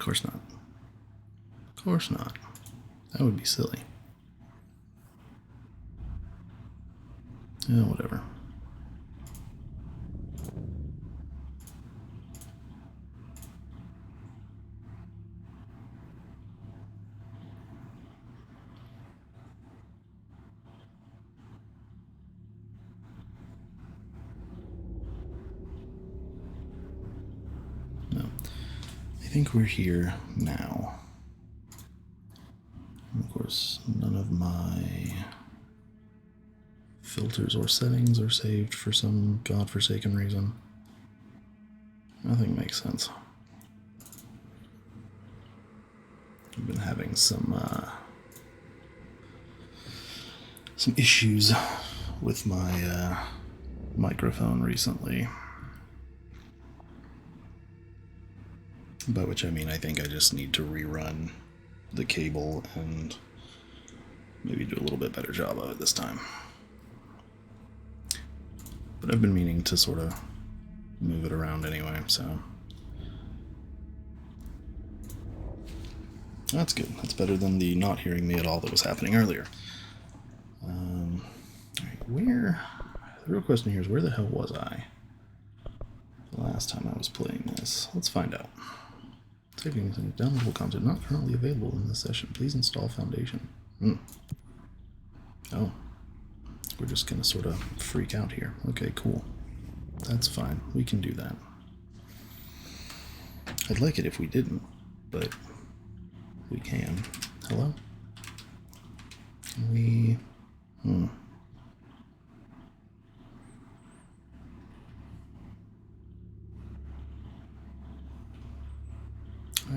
course not. Of course not. That would be silly. Yeah, whatever. No. I think we're here now. And of course, none of my filters or settings are saved for some godforsaken reason. Nothing makes sense. I've been having some issues with my microphone recently. By which I mean I think I just need to rerun the cable and maybe do a little bit better job of it this time. But I've been meaning to sort of move it around anyway, so that's good. That's better than the not hearing me at all that was happening earlier. Alright, the real question here is, where the hell was I the last time I was playing this? Let's find out. Saving downloadable content not currently available in this session. Please install Foundation. Oh. We're just going to sort of freak out here. Okay, cool. That's fine. We can do that. I'd like it if we didn't, but we can. Hello? We... Why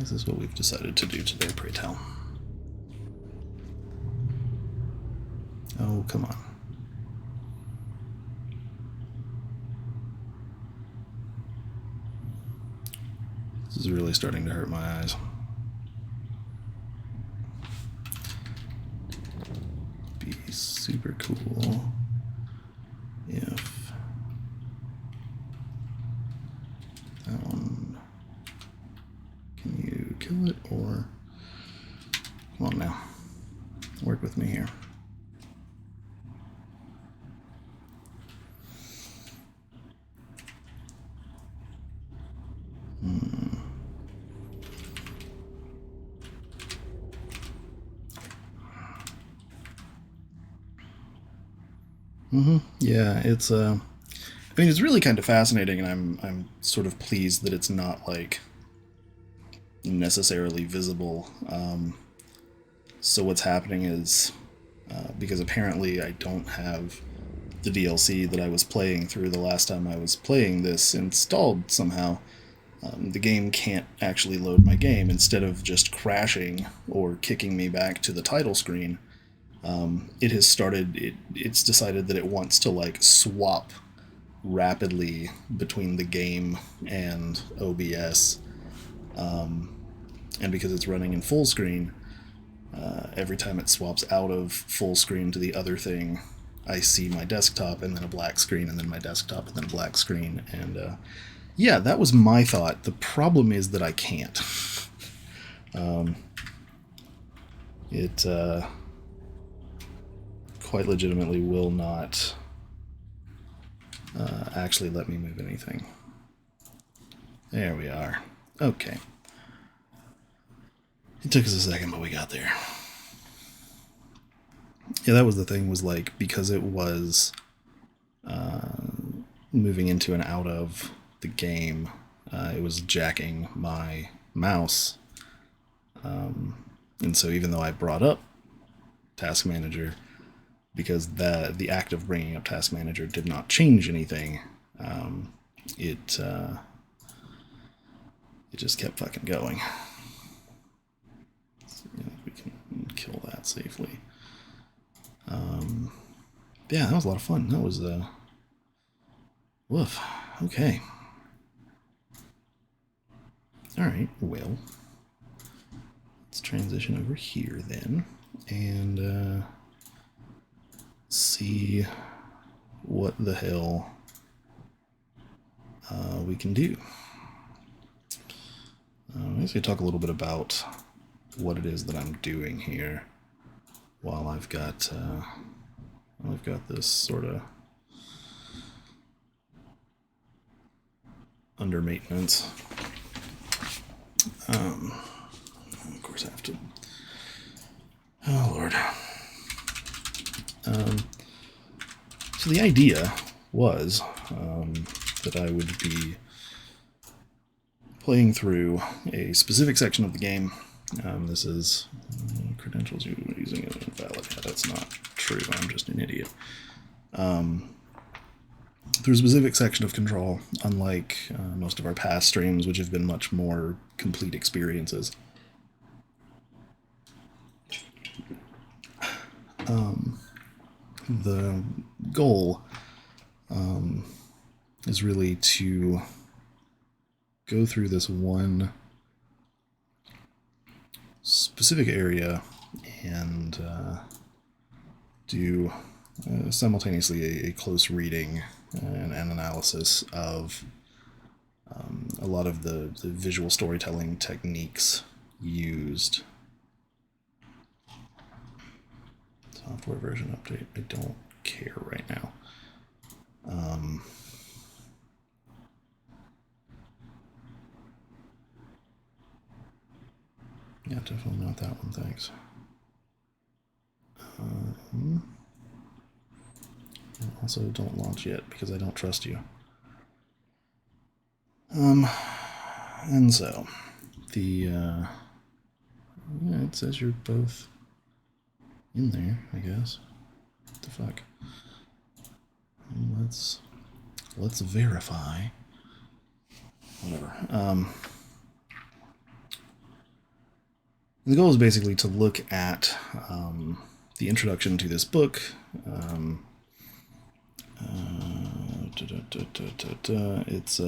is this what we've decided to do today, pray tell? Oh, come on. This is really starting to hurt my eyes. Be super cool if that one... Can you kill it, or... Come on now. Work with me here. Yeah, it's I mean, it's really kind of fascinating, and I'm sort of pleased that it's not like necessarily visible. So what's happening is because apparently I don't have the DLC that I was playing through the last time I was playing this installed somehow. The game can't actually load my game. Instead of just crashing or kicking me back to the title screen, it has started, it's decided that it wants to like swap rapidly between the game and OBS. And because it's running in full screen, every time it swaps out of full screen to the other thing, I see my desktop and then a black screen and then my desktop and then a black screen. And yeah, that was my thought. The problem is that I can't. It quite legitimately will not actually let me move anything. There we are. Okay. It took us a second, but we got there. Yeah, that was the thing, was like, because it was moving into and out of the game, it was jacking my mouse. And so even though I brought up Task Manager, because the act of bringing up Task Manager did not change anything, it just kept fucking going. So, you know, we can kill that safely. Yeah, that was a lot of fun. That was woof. Okay. Alright, well, let's transition over here then, and see what the hell we can do. I guess I talk a little bit about what it is that I'm doing here while I've got this sort of under maintenance. Of course, I have to. Oh Lord. So the idea was that I would be playing through a specific section of the game. This is credentials you're using is invalid. Yeah, that's not true. I'm just an idiot. Through a specific section of Control, unlike most of our past streams, which have been much more complete experiences. The goal is really to go through this one specific area and do simultaneously a close reading and an analysis of a lot of the visual storytelling techniques used. Software version update, I don't care right now. Yeah, definitely not that one, thanks. Also, don't launch yet, because I don't trust you. And so, yeah, it says you're both in there, I guess. What the fuck? Let's verify. Whatever. The goal is basically to look at the introduction to this book. It's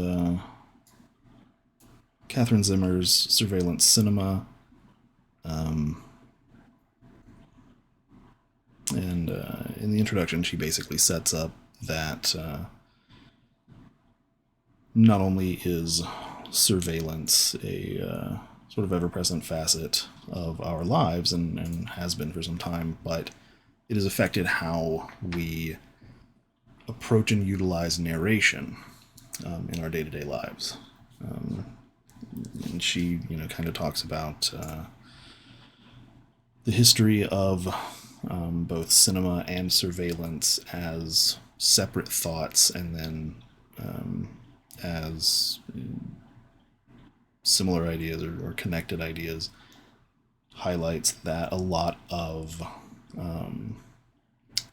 Catherine Zimmer's Surveillance Cinema. And in the introduction, she basically sets up that not only is surveillance a sort of ever-present facet of our lives and has been for some time, but it has affected how we approach and utilize narration in our day-to-day lives. And she, kind of talks about the history of both cinema and surveillance as separate thoughts, and then as similar ideas or connected ideas. Highlights that a lot of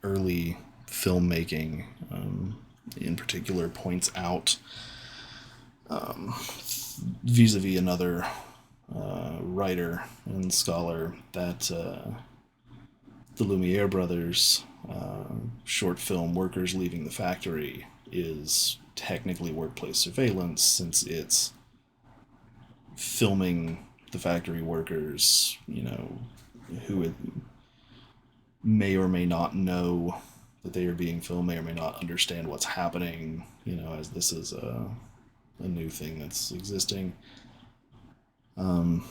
early filmmaking, in particular, points out vis-a-vis another writer and scholar that the Lumiere brothers' short film Workers Leaving the Factory is technically workplace surveillance, since it's filming the factory workers, who may or may not know that they are being filmed, may or may not understand what's happening, as this is a new thing that's existing. And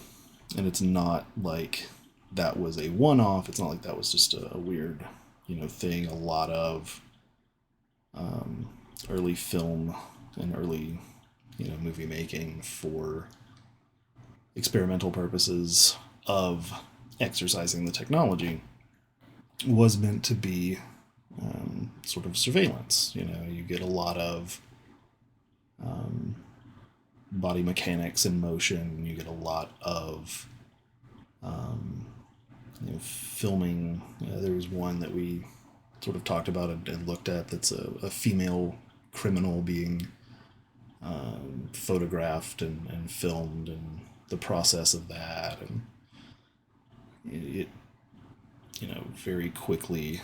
it's not like that was a one-off. It's not like that was just a weird, thing. A lot of early film and early, movie making for experimental purposes of exercising the technology was meant to be sort of surveillance. You get a lot of body mechanics in motion. You get a lot of filming. There was one that we sort of talked about and looked at that's a female criminal being photographed and filmed, and the process of that, and it very quickly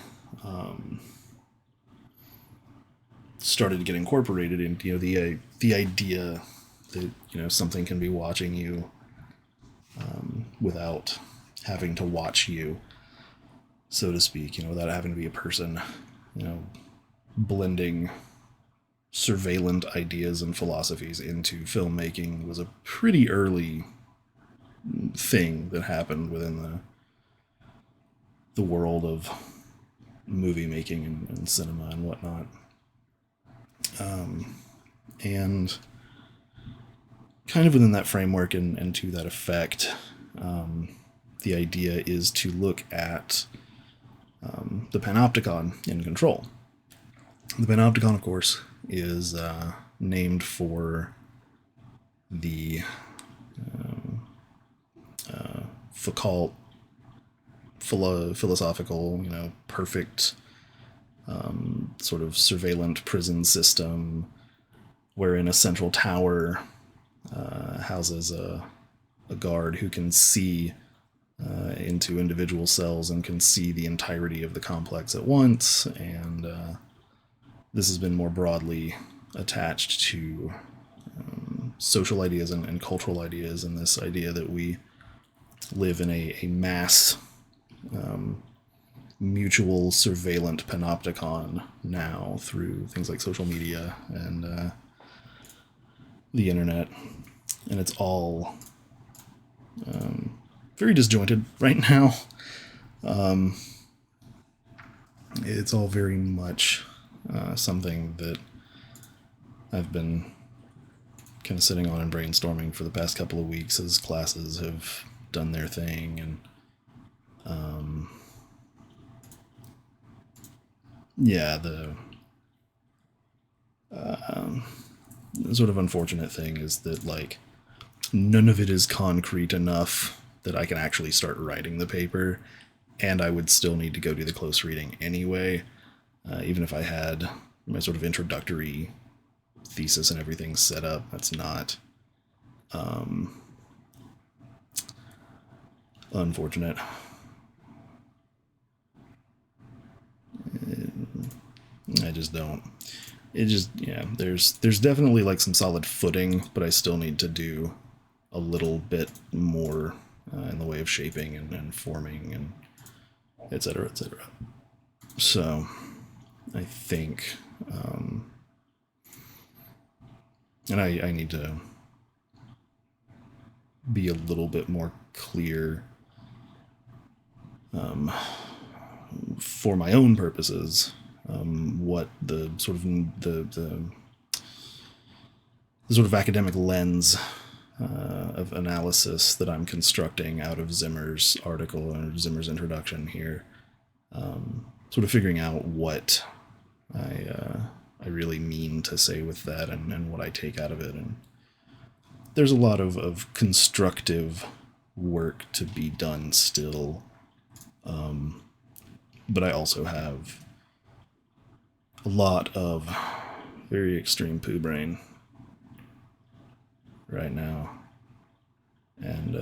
started to get incorporated into the idea that something can be watching you without having to watch you, so to speak, without having to be a person, blending surveillance ideas and philosophies into filmmaking was a pretty early thing that happened within the world of movie making and cinema and whatnot. And kind of within that framework and to that effect, the idea is to look at the Panopticon in Control. The Panopticon, of course, is named for the Foucault philosophical, perfect sort of surveillant prison system wherein a central tower houses a guard who can see into individual cells and can see the entirety of the complex at once. And this has been more broadly attached to social ideas and cultural ideas, and this idea that we live in a mass mutual surveillant panopticon now through things like social media and the internet. And it's all very disjointed right now. It's all very much something that I've been kind of sitting on and brainstorming for the past couple of weeks as classes have done their thing. And yeah, the sort of unfortunate thing is that, like, none of it is concrete enough that I can actually start writing the paper, and I would still need to go do the close reading anyway, even if I had my sort of introductory thesis and everything set up. That's not unfortunate. I just don't. It just, yeah, there's definitely like some solid footing, but I still need to do a little bit more in the way of shaping and forming and et cetera, et cetera. So I think, and I need to be a little bit more clear for my own purposes, what the sort of the sort of academic lens of analysis that I'm constructing out of Zimmer's article and Zimmer's introduction here, sort of figuring out what I really mean to say with that and what I take out of it. And there's a lot of constructive work to be done still, but I also have a lot of very extreme poo brain right now, and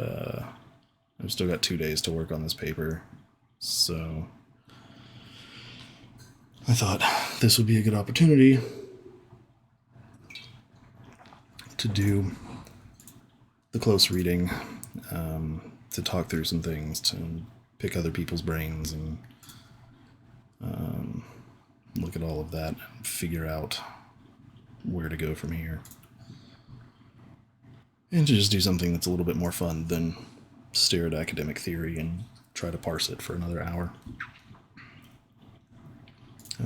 I've still got 2 days to work on this paper, so I thought this would be a good opportunity to do the close reading, to talk through some things, to pick other people's brains and look at all of that and figure out where to go from here. And to just do something that's a little bit more fun than stare at academic theory and try to parse it for another hour.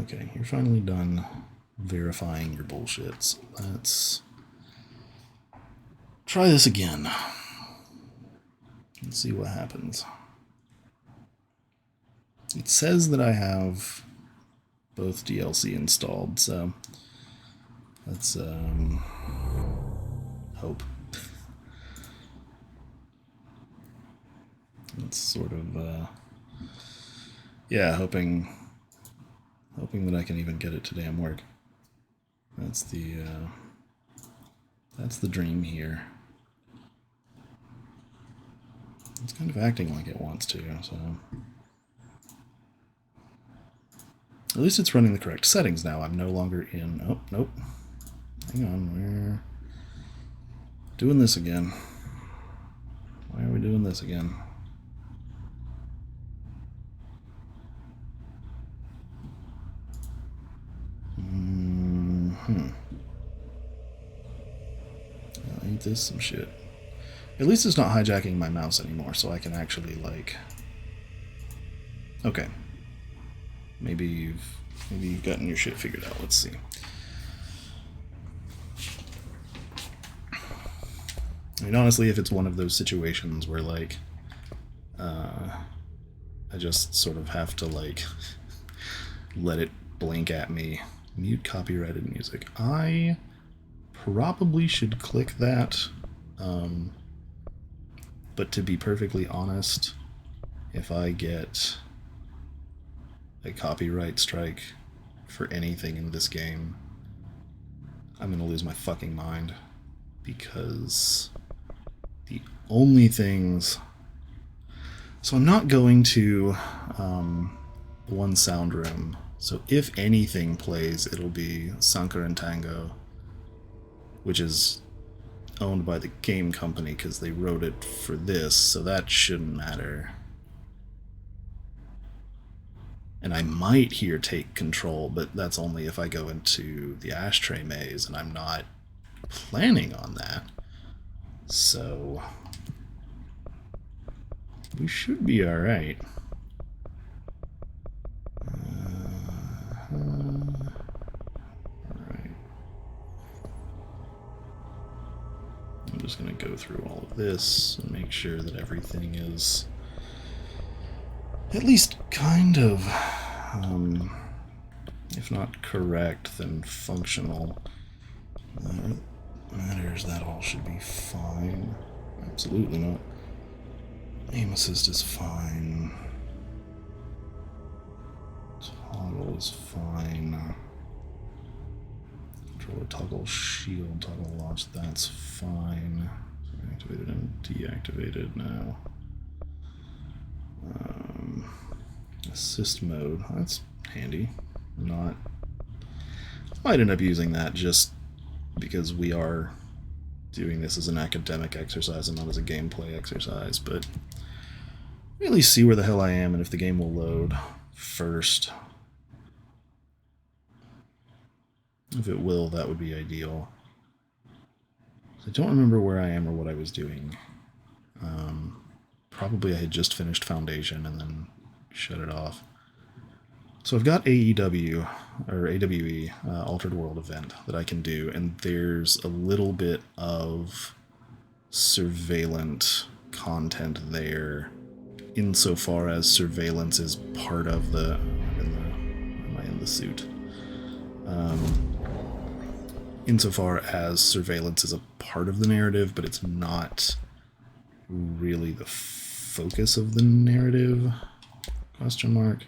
Okay, you're finally done verifying your bullshits. Let's try this again. Let's see what happens. It says that I have both DLC installed, so let's hope. It's sort of hoping that I can even get it to damn work. That's the dream here. It's kind of acting like it wants to, so at least it's running the correct settings now. I'm no longer in... Oh, nope. Hang on, we're doing this again. Why are we doing this again? Ain't this some shit? At least it's not hijacking my mouse anymore, so I can actually, like... Okay. Maybe you've gotten your shit figured out. Let's see. I mean, honestly, if it's one of those situations where, like, I just sort of have to, like, let it blink at me. Mute copyrighted music. I probably should click that, but to be perfectly honest, if I get a copyright strike for anything in this game, I'm gonna lose my fucking mind, because the only things... So I'm not going to the one sound room, so if anything plays, it'll be Sankar and Tango, which is owned by the game company because they wrote it for this, so that shouldn't matter. And I might hear Take Control, but that's only if I go into the ashtray maze, and I'm not planning on that. So we should be alright. Alright. I'm just going to go through all of this and make sure that everything is at least kind of, if not correct, then functional. Matters, that all should be fine. Absolutely not. Aim assist is fine. Toggle is fine. Controller toggle shield, toggle launch, that's fine. Activated and deactivated now. Assist mode, that's handy. Might end up using that just because we are doing this as an academic exercise and not as a gameplay exercise, but really see where the hell I am and if the game will load first. If it will, that would be ideal. I don't remember where I am or what I was doing. Probably I had just finished Foundation and then shut it off. So I've got AEW, or AWE, Altered World event that I can do, and there's a little bit of surveillance content there, insofar as surveillance is part of the... Am I in the suit? Insofar as surveillance is a part of the narrative, but it's not really the focus of the narrative, question mark.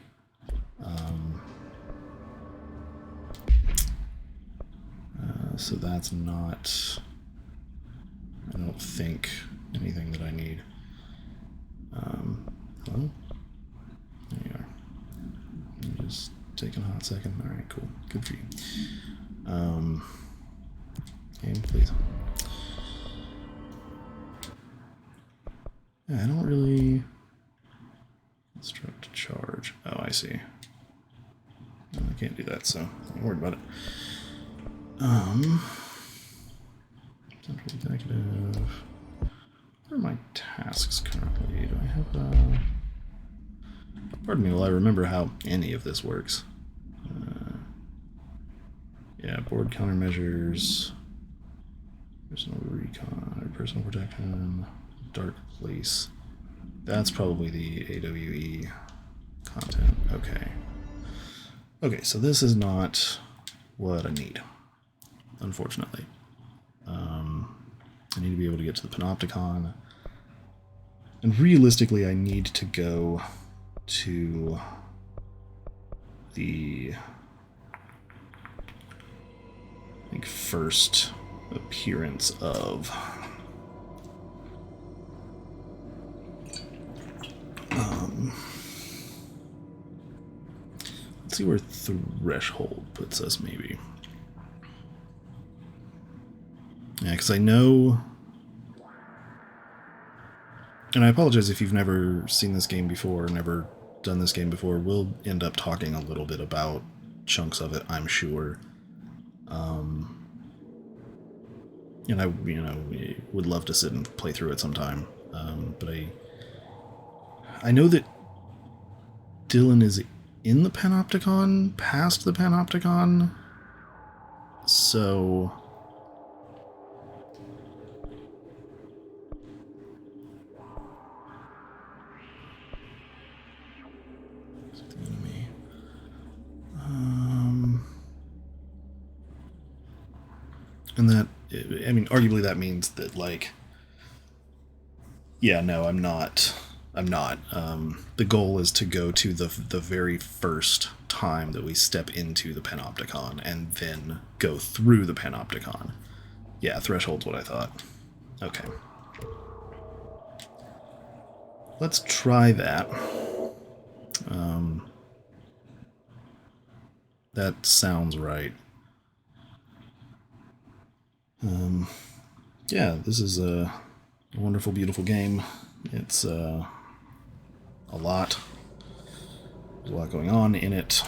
So that's not, I don't think, anything that I need. Well, there you are. I'm just taking a hot second. Alright, cool. Good for you. Game, please. Yeah, I don't really... Instruct to charge. Oh, I see. No, I can't do that, so don't worry about it. Central executive. What are my tasks currently? Do I have pardon me while I remember how any of this works. Yeah, board countermeasures, personal recon, or personal protection, dark place. That's probably the AWE content. Okay. Okay, so this is not what I need, unfortunately. I need to be able to get to the Panopticon. And realistically, I need to go to the... I think first appearance of... let's see where Threshold puts us, maybe. Yeah, because I know... And I apologize if you've never seen this game before, never done this game before. We'll end up talking a little bit about chunks of it, I'm sure. and I, would love to sit and play through it sometime. But I know that Dylan is in the Panopticon, past the Panopticon, so and that, I mean, arguably that means that, like, yeah, no, I'm not. I'm not. The goal is to go to the very first time that we step into the Panopticon and then go through the Panopticon. Yeah, threshold's what I thought. Okay. Let's try that. That sounds right. Yeah, this is a wonderful, beautiful game. It's a lot. There's a lot going on in it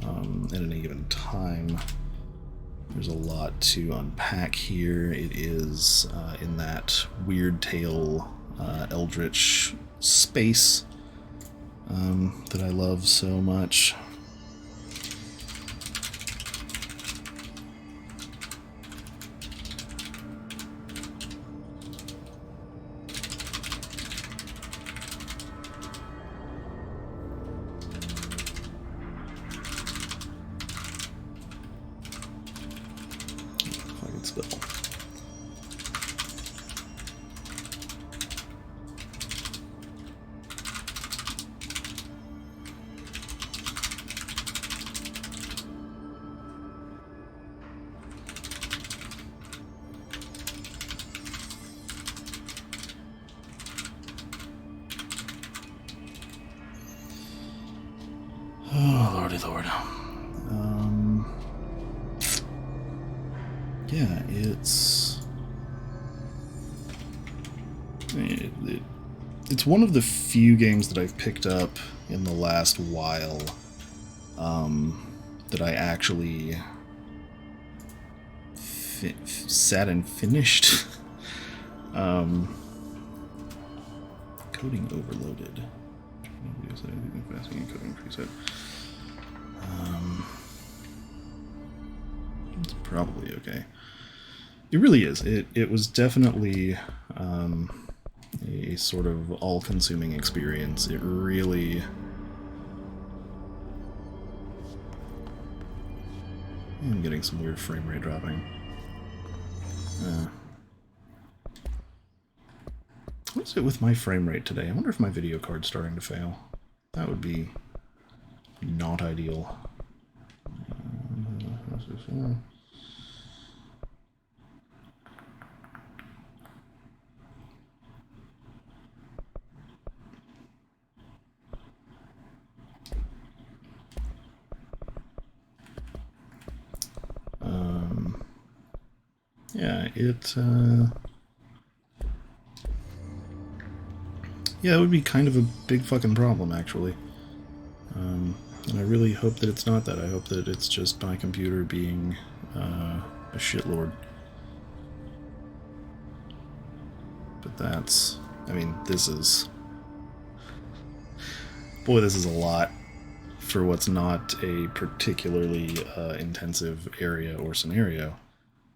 at any given time. There's a lot to unpack here. It is in that weird tale, eldritch space that I love so much. Oh, lordy lord. Yeah, it's one of the few games that I've picked up in the last while that I actually sat and finished. Coding overloaded. Coding preset. It's probably okay. It really is. It was definitely a sort of all-consuming experience. It really... I'm getting some weird frame rate dropping. What is it with my frame rate today? I wonder if my video card's starting to fail. That would be not ideal. Yeah, yeah, it would be kind of a big fucking problem, actually. And I really hope that it's not that. I hope that it's just my computer being a shitlord. But that's... I mean, this is... Boy, this is a lot for what's not a particularly intensive area or scenario.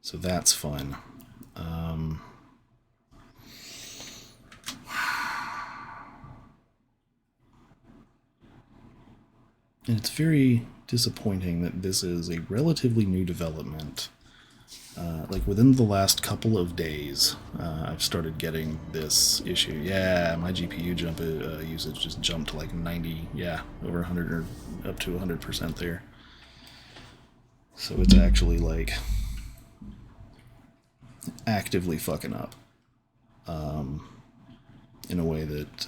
So that's fun. And it's very disappointing that this is a relatively new development. Like within the last couple of days, I've started getting this issue. Yeah, my GPU jump usage just jumped to like 90, yeah, over 100 or up to 100% there. So it's actually like actively fucking up in a way that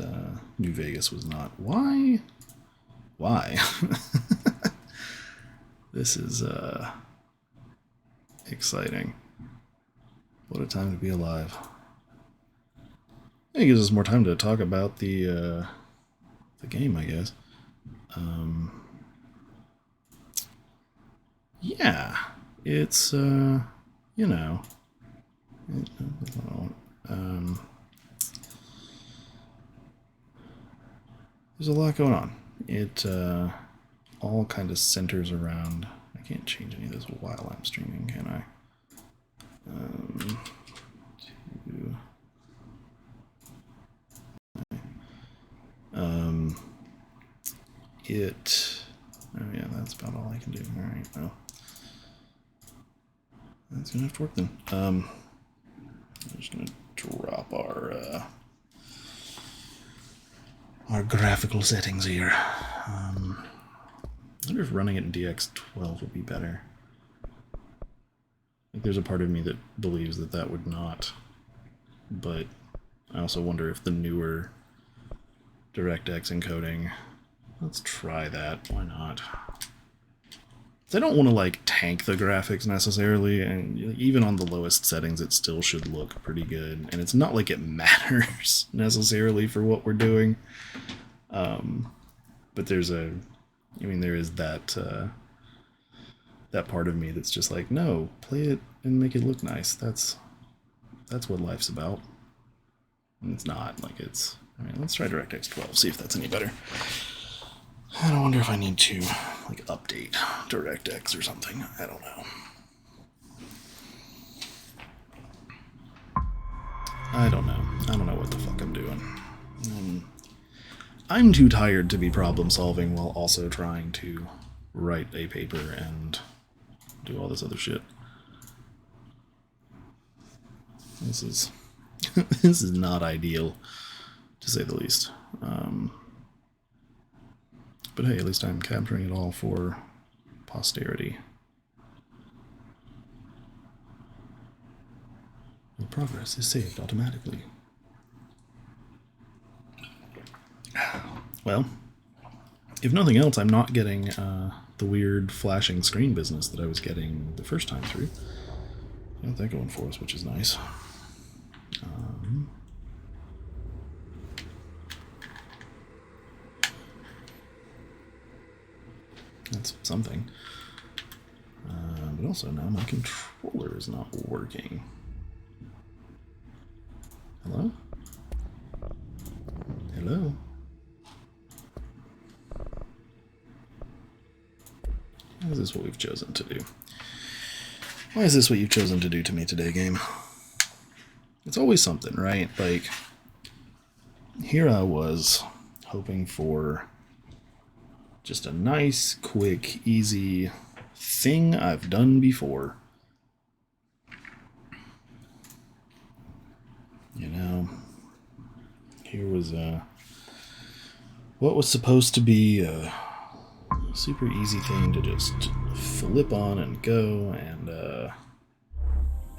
New Vegas was not. Why? Why? This is exciting. What a time to be alive. It gives us more time to talk about the game, I guess. Yeah, it's you know, There's a lot going on. It all kind of centers around. I can't change any of this while I'm streaming, can I? Oh yeah, that's about all I can do. All right, well, that's gonna have to work then. I'm just gonna drop our graphical settings here. I wonder if running it in DX12 would be better. I think there's a part of me that believes that that would not, but I also wonder if the newer DirectX encoding. Let's try that. Why not? I don't want to like tank the graphics necessarily, and even on the lowest settings it still should look pretty good, and it's not like it matters necessarily for what we're doing, but there is that that part of me that's just like, no, play it and make it look nice. That's what life's about. And it's not like it's. I mean, let's try DirectX 12, see if that's any better. And I wonder if I need to like update DirectX or something. I don't know. I don't know what the fuck I'm doing. I'm too tired to be problem solving while also trying to write a paper and do all this other shit. This is this is not ideal, to say the least. But hey, at least I'm capturing it all for posterity. The progress is saved automatically. Well, if nothing else, I'm not getting the weird flashing screen business that I was getting the first time through. Got that going for us, which is nice. That's something. But also now my controller is not working. Hello? Hello? Why is this what we've chosen to do? Why is this what you've chosen to do to me today, game? It's always something, right? Like, here I was hoping for just a nice, quick, easy thing I've done before. You know, here was what was supposed to be a super easy thing to just flip on and go, and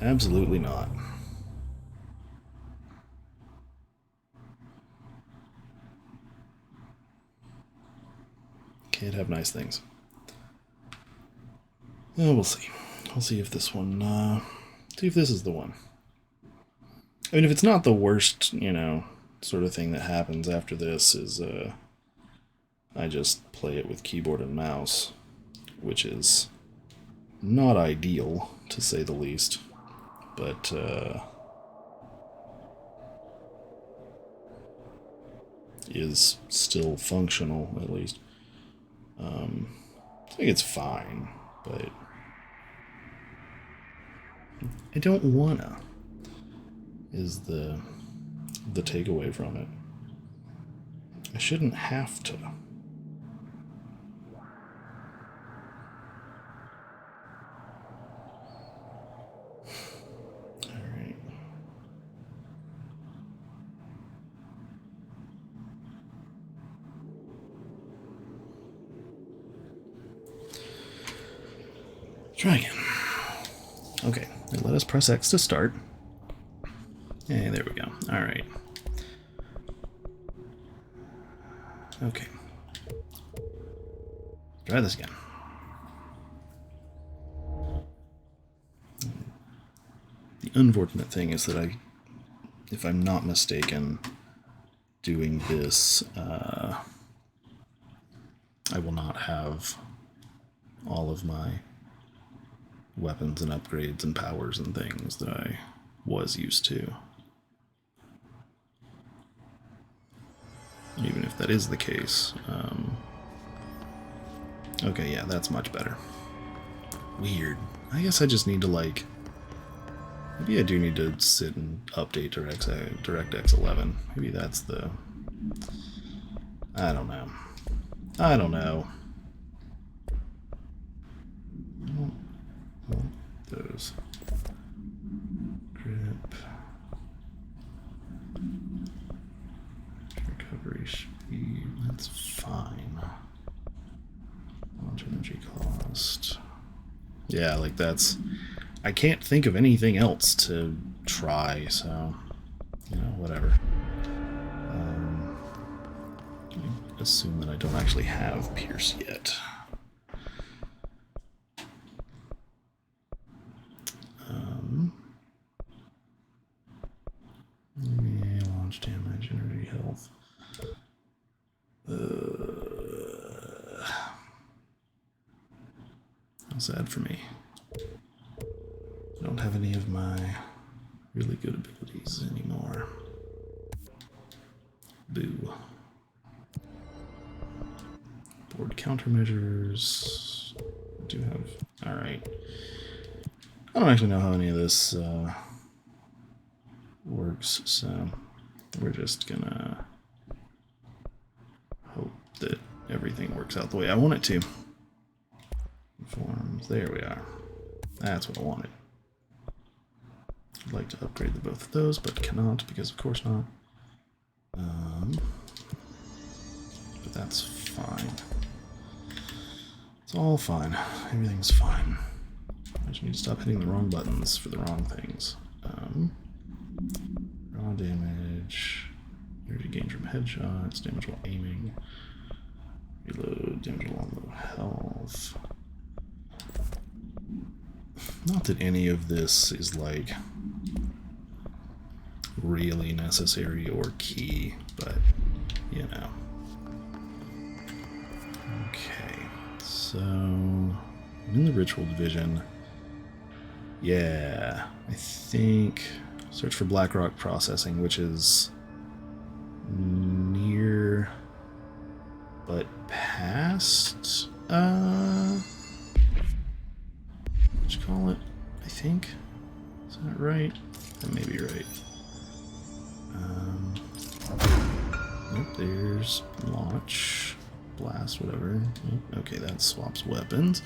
absolutely not. Can't have nice things. We'll see. We'll see if this one, see if this is the one. I mean, if it's not the worst, you know, sort of thing that happens after this is, I just play it with keyboard and mouse, which is not ideal, to say the least, but, is still functional, at least. I think it's fine, but I don't wanna, is the takeaway from it. I shouldn't have to. Alright. Try again. Okay, let us press X to start. Hey, there we go. Alright. Okay. Try this again. The unfortunate thing is that if I'm not mistaken, doing this, I will not have all of my weapons and upgrades and powers and things that I was used to. Even if that is the case. Okay, yeah, that's much better. Weird. I guess I just need to, like... Maybe I do need to sit and update DirectX 11. Maybe that's the... I don't know. I don't know. Those. Grip. Recovery speed. That's fine. Launch energy cost. Yeah, like that's... I can't think of anything else to try, so... You know, whatever. I assume that I don't actually have Pierce yet. Yeah, launch damage, energy health. How sad for me. I don't have any of my really good abilities anymore. Boo. Board countermeasures. I do have... Alright. I don't actually know how any of this works, so we're just gonna hope that everything works out the way I want it to. Forms. There we are. That's what I wanted. I'd like to upgrade the both of those, but cannot because of course not. But that's fine. It's all fine. Everything's fine. I just need to stop hitting the wrong buttons for the wrong things. Raw damage. Energy gained from headshots. Damage while aiming. Reload. Damage while low health. Not that any of this is like really necessary or key, but you know. Okay, so I'm in the ritual division. Yeah, I think search for Blackrock processing, which is near but past what you call it, I think. Is that right? That may be right. Nope, there's launch, blast, whatever. Nope, okay, that swaps weapons.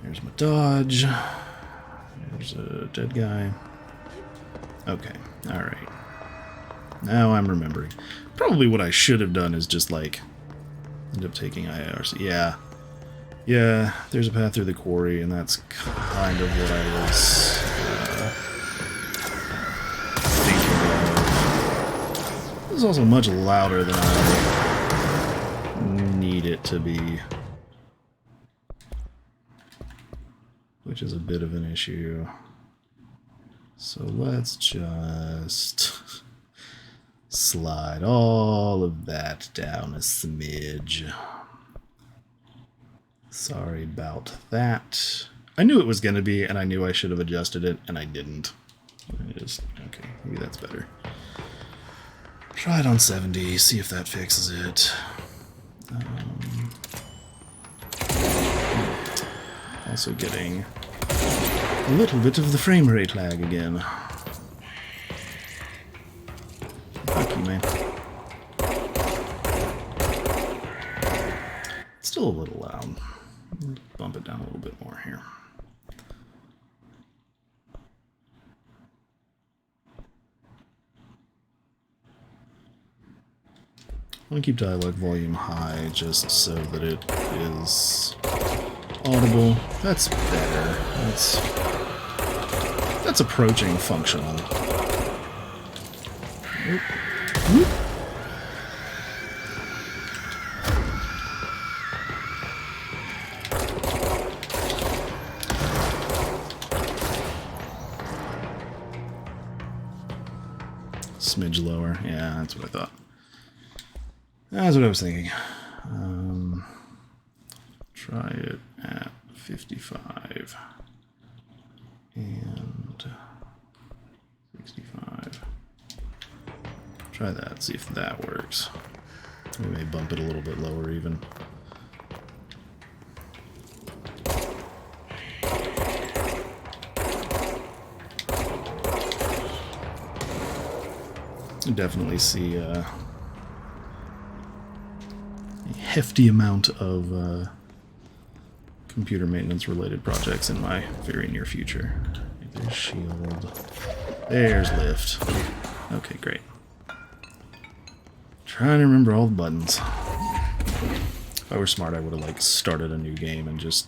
There's my dodge. There's a dead guy. Okay, alright. Now I'm remembering. Probably what I should have done is just, like, end up taking IRC. Yeah. Yeah, there's a path through the quarry, and that's kind of what I was thinking of. This is also much louder than I need it to be, which is a bit of an issue. So let's just slide all of that down a smidge. Sorry about that. I knew it was going to be, and I knew I should have adjusted it, and I didn't. Okay, maybe that's better. Try it on 70, see if that fixes it. Also getting a little bit of the frame rate lag again. Fuck you, man. It's still a little loud. Bump it down a little bit more here. I want to keep dialogue volume high just so that it is audible. That's better. That's approaching functional. Oop. Oop. Smidge lower. Yeah, that's what I thought. That's what I was thinking. Try it at 55. And try that, see if that works. We may bump it a little bit lower even. You definitely see a hefty amount of computer maintenance related projects in my very near future. There's shield. There's lift. Okay, great. Trying to remember all the buttons. If I were smart, I would have like started a new game and just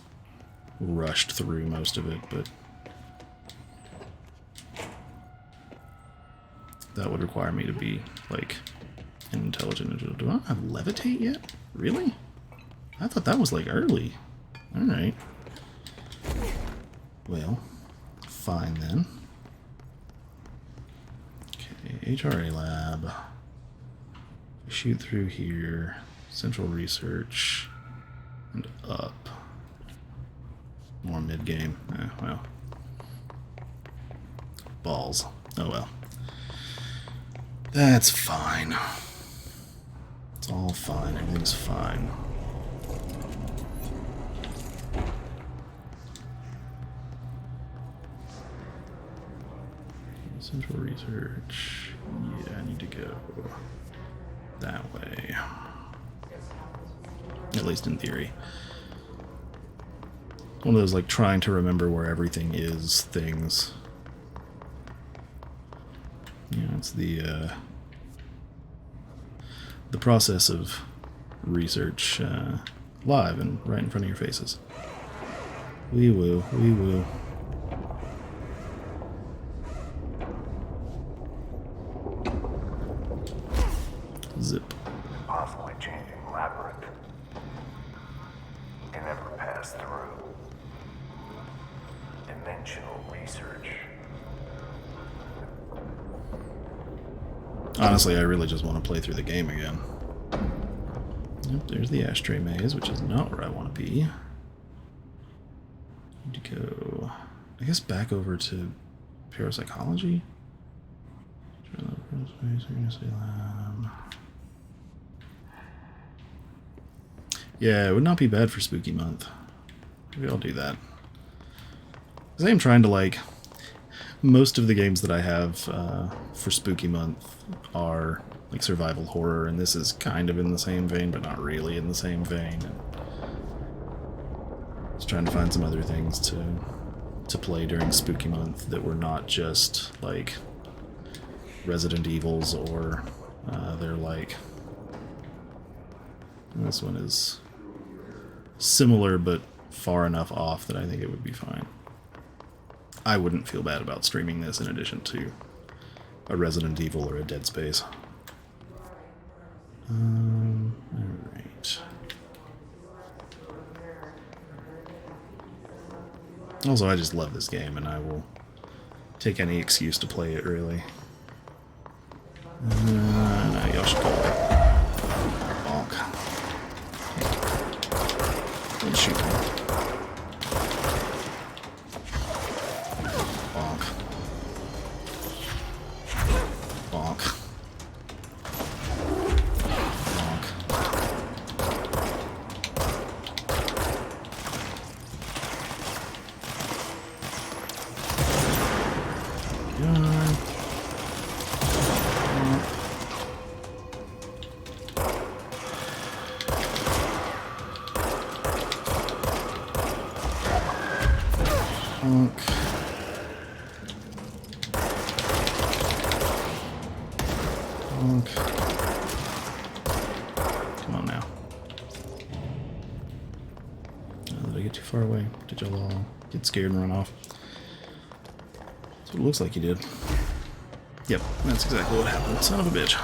rushed through most of it, but that would require me to be like an intelligent individual. Do I not have levitate yet? Really? I thought that was like early. Alright. Well, fine then. Okay, HRA lab. Shoot through here. Central research. And up. More mid-game. Well. Balls. Oh well. That's fine. It's all fine. Everything's fine. Central research. Yeah, I need to go that way. At least in theory. One of those, like, trying to remember where everything is things. Yeah, it's the process of research live and right in front of your faces. We will, we will. Zip. Possibly changing labyrinth. Can never pass through. Dimensional research. Honestly, I really just want to play through the game again. Yep, there's the ashtray maze, which is not where I want to be. Need to go, I guess, back over to parapsychology. Yeah, it would not be bad for Spooky Month. Maybe I'll do that. Because I am trying to, like... Most of the games that I have for Spooky Month are, like, survival horror, and this is kind of in the same vein, but not really in the same vein. And just trying to find some other things to play during Spooky Month that were not just, like, Resident Evils, or they're, like... This one is similar, but far enough off that I think it would be fine. I wouldn't feel bad about streaming this in addition to a Resident Evil or a Dead Space. Alright. Also, I just love this game, and I will take any excuse to play it, really. No, y'all should go away. Bonk. Don't shoot me. Come on now. Did I get too far away? Did y'all all get scared and run off? That's what it looks like you did. Yep, that's exactly what happened. Son of a bitch.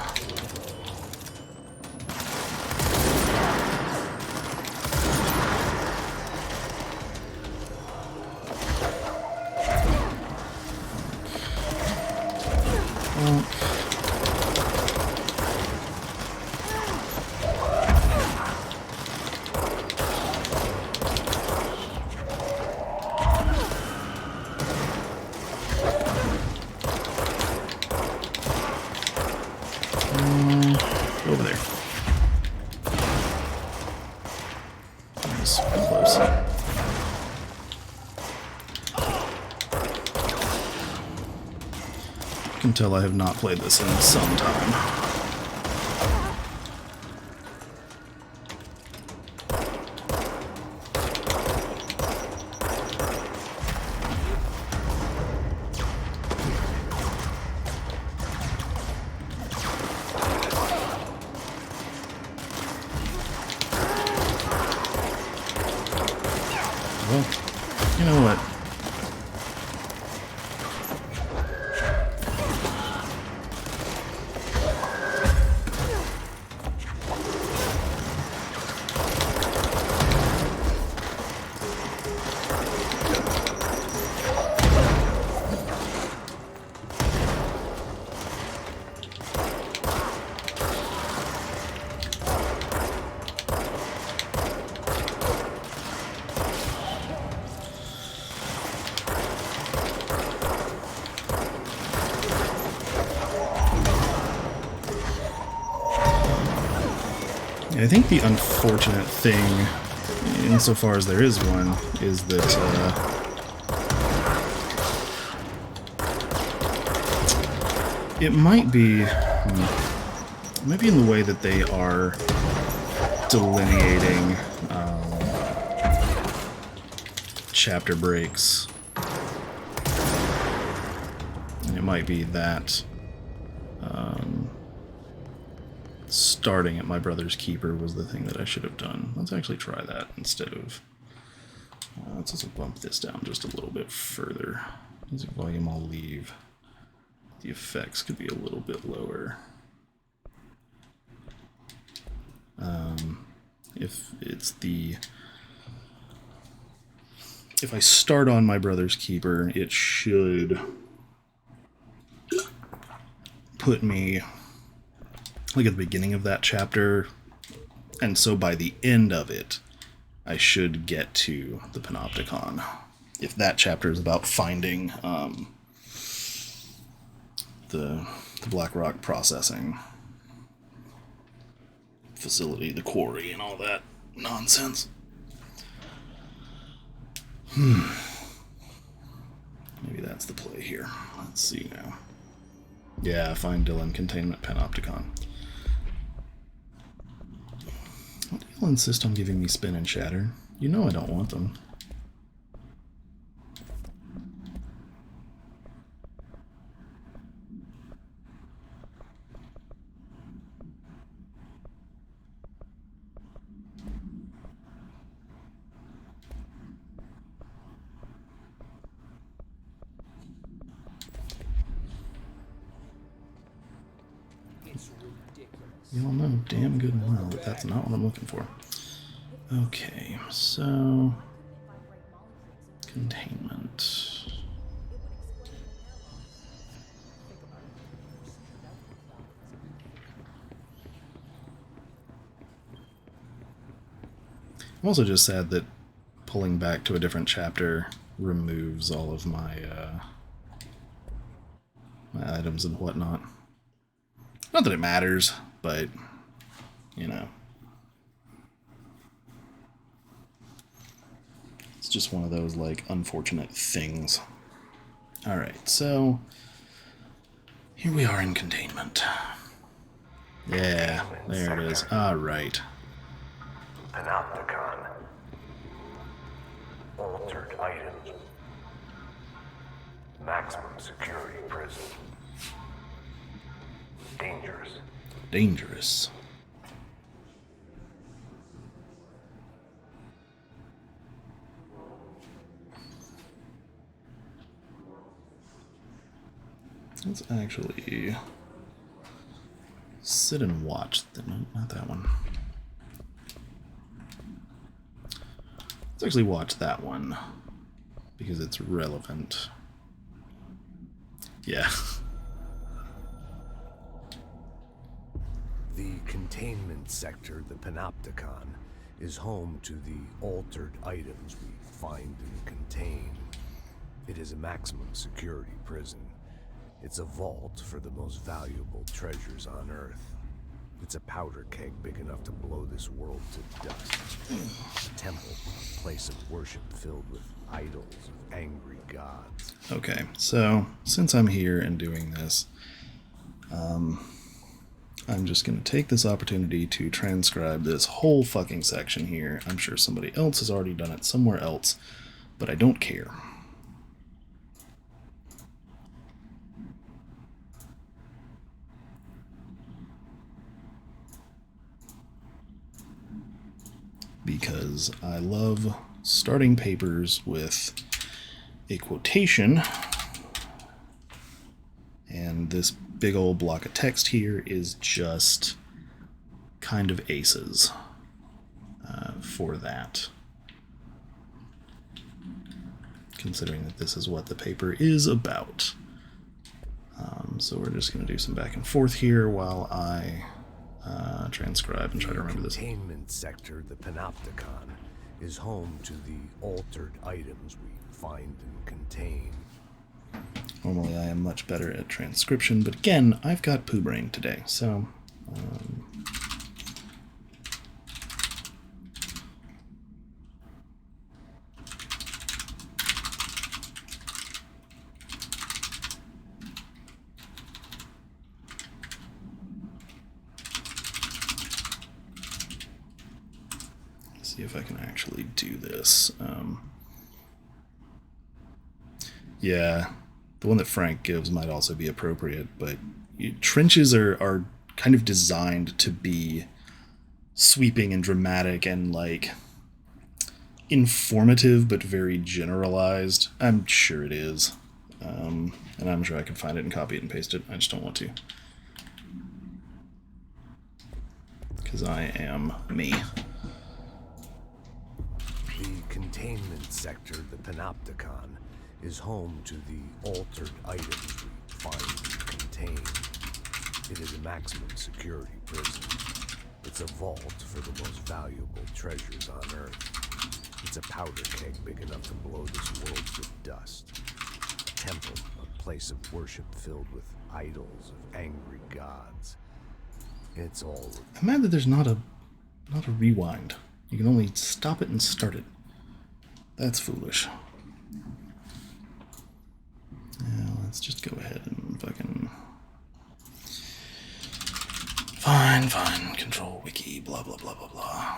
was close. You can tell I have not played this in some time. Well, you know what? I think the unfortunate thing, insofar as there is one, is that it might be in the way that they are delineating chapter breaks. And it might be that starting at my brother's keeper was the thing that I should have done. Let's actually try that instead of... let's also bump this down just a little bit further. Music volume I'll leave. The effects could be a little bit lower. If it's the... If I start on my brother's keeper, it should put me like at the beginning of that chapter, and so by the end of it, I should get to the Panopticon. If that chapter is about finding the Black Rock processing facility, the quarry, and all that nonsense. Maybe that's the play here. Let's see now. Yeah, find Dylan, containment, Panopticon. Why do you insist on giving me spin and shatter? You know I don't want them. You all know damn good and well that that's not what I'm looking for. Okay, so... containment. I'm also just sad that pulling back to a different chapter removes all of my, my items and whatnot. Not that it matters, but, you know. It's just one of those, like, unfortunate things. Alright, so... here we are in containment. Yeah, there it is. Alright. Panopticon. Altered items. Maximum security prison. Dangerous. Dangerous. Let's actually sit and watch. No, not that one. Let's actually watch that one because it's relevant. Yeah. The containment sector, the Panopticon, is home to the altered items we find and contain. It is a maximum security prison. It's a vault for the most valuable treasures on Earth. It's a powder keg big enough to blow this world to dust. A temple, a place of worship filled with idols of angry gods. Okay, so since I'm here and doing this, I'm just going to take this opportunity to transcribe this whole fucking section here. I'm sure somebody else has already done it somewhere else, but I don't care. Because I love starting papers with a quotation, and this big old block of text here is just kind of aces for that, considering that this is what the paper is about. So we're just going to do some back and forth here while I transcribe and try to remember this. The containment sector, the Panopticon, is home to the altered items we find and contain. Normally I am much better at transcription, but again, I've got poo brain today, so... see if I can actually do this. Yeah, the one that Frank gives might also be appropriate, but trenches are kind of designed to be sweeping and dramatic and, like, informative but very generalized. I'm sure it is. And I'm sure I can find it and copy it and paste it. I just don't want to. Because I am me. The containment sector, the Panopticon, is home to the altered items we find and contain. It is a maximum security prison. It's a vault for the most valuable treasures on Earth. It's a powder keg big enough to blow this world to dust. A temple, a place of worship filled with idols of angry gods. It's all... I'm mad that there's not a rewind. You can only stop it and start it. That's foolish. Now, let's just go ahead and fucking... Fine, control wiki, blah, blah, blah, blah, blah.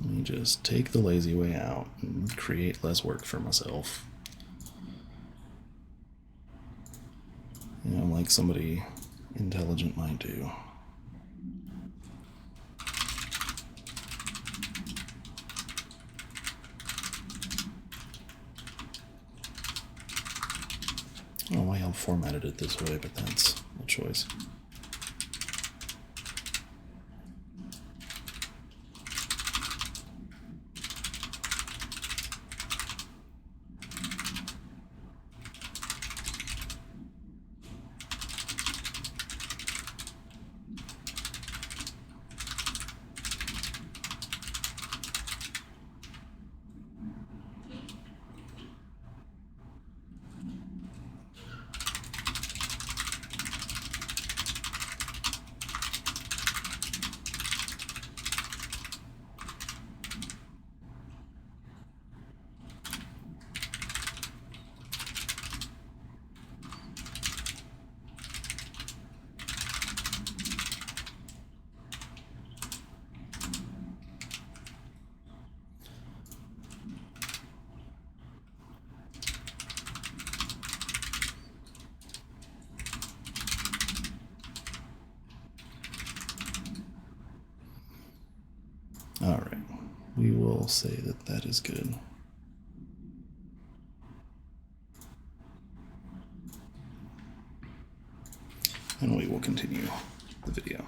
Let me just take the lazy way out and create less work for myself. You know, like somebody intelligent might do. I don't know why I formatted it this way, but that's a choice. Alright, we will say that that is good. And we will continue the video.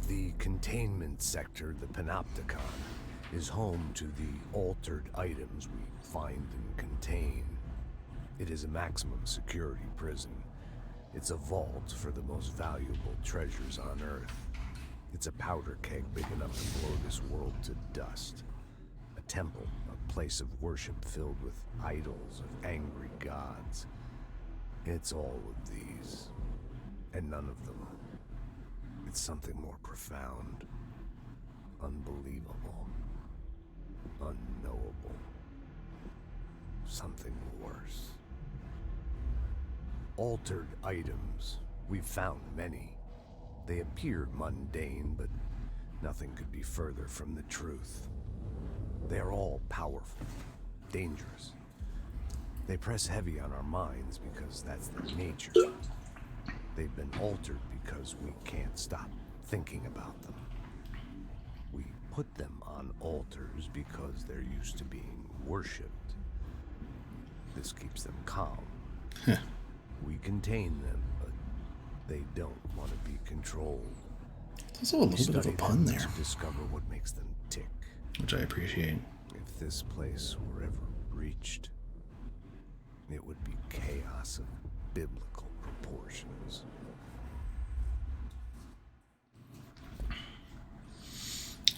The containment sector, the Panopticon, is home to the altered items we find and contain. It is a maximum security prison. It's a vault for the most valuable treasures on Earth. It's a powder keg big enough to blow this world to dust. A temple, a place of worship filled with idols of angry gods. It's all of these, and none of them. It's something more profound, unbelievable, unknowable. Something worse. Altered items. We've found many. They appear mundane, but nothing could be further from the truth. They're all powerful, dangerous. They press heavy on our minds because that's their nature. They've been altered because we can't stop thinking about them. We put them on altars because they're used to being worshipped. This keeps them calm. We contain them, but they don't want to be controlled. There's also a little bit of a pun there, to discover what makes them tick. which I appreciate. If this place were ever breached, it would be chaos of biblical proportions.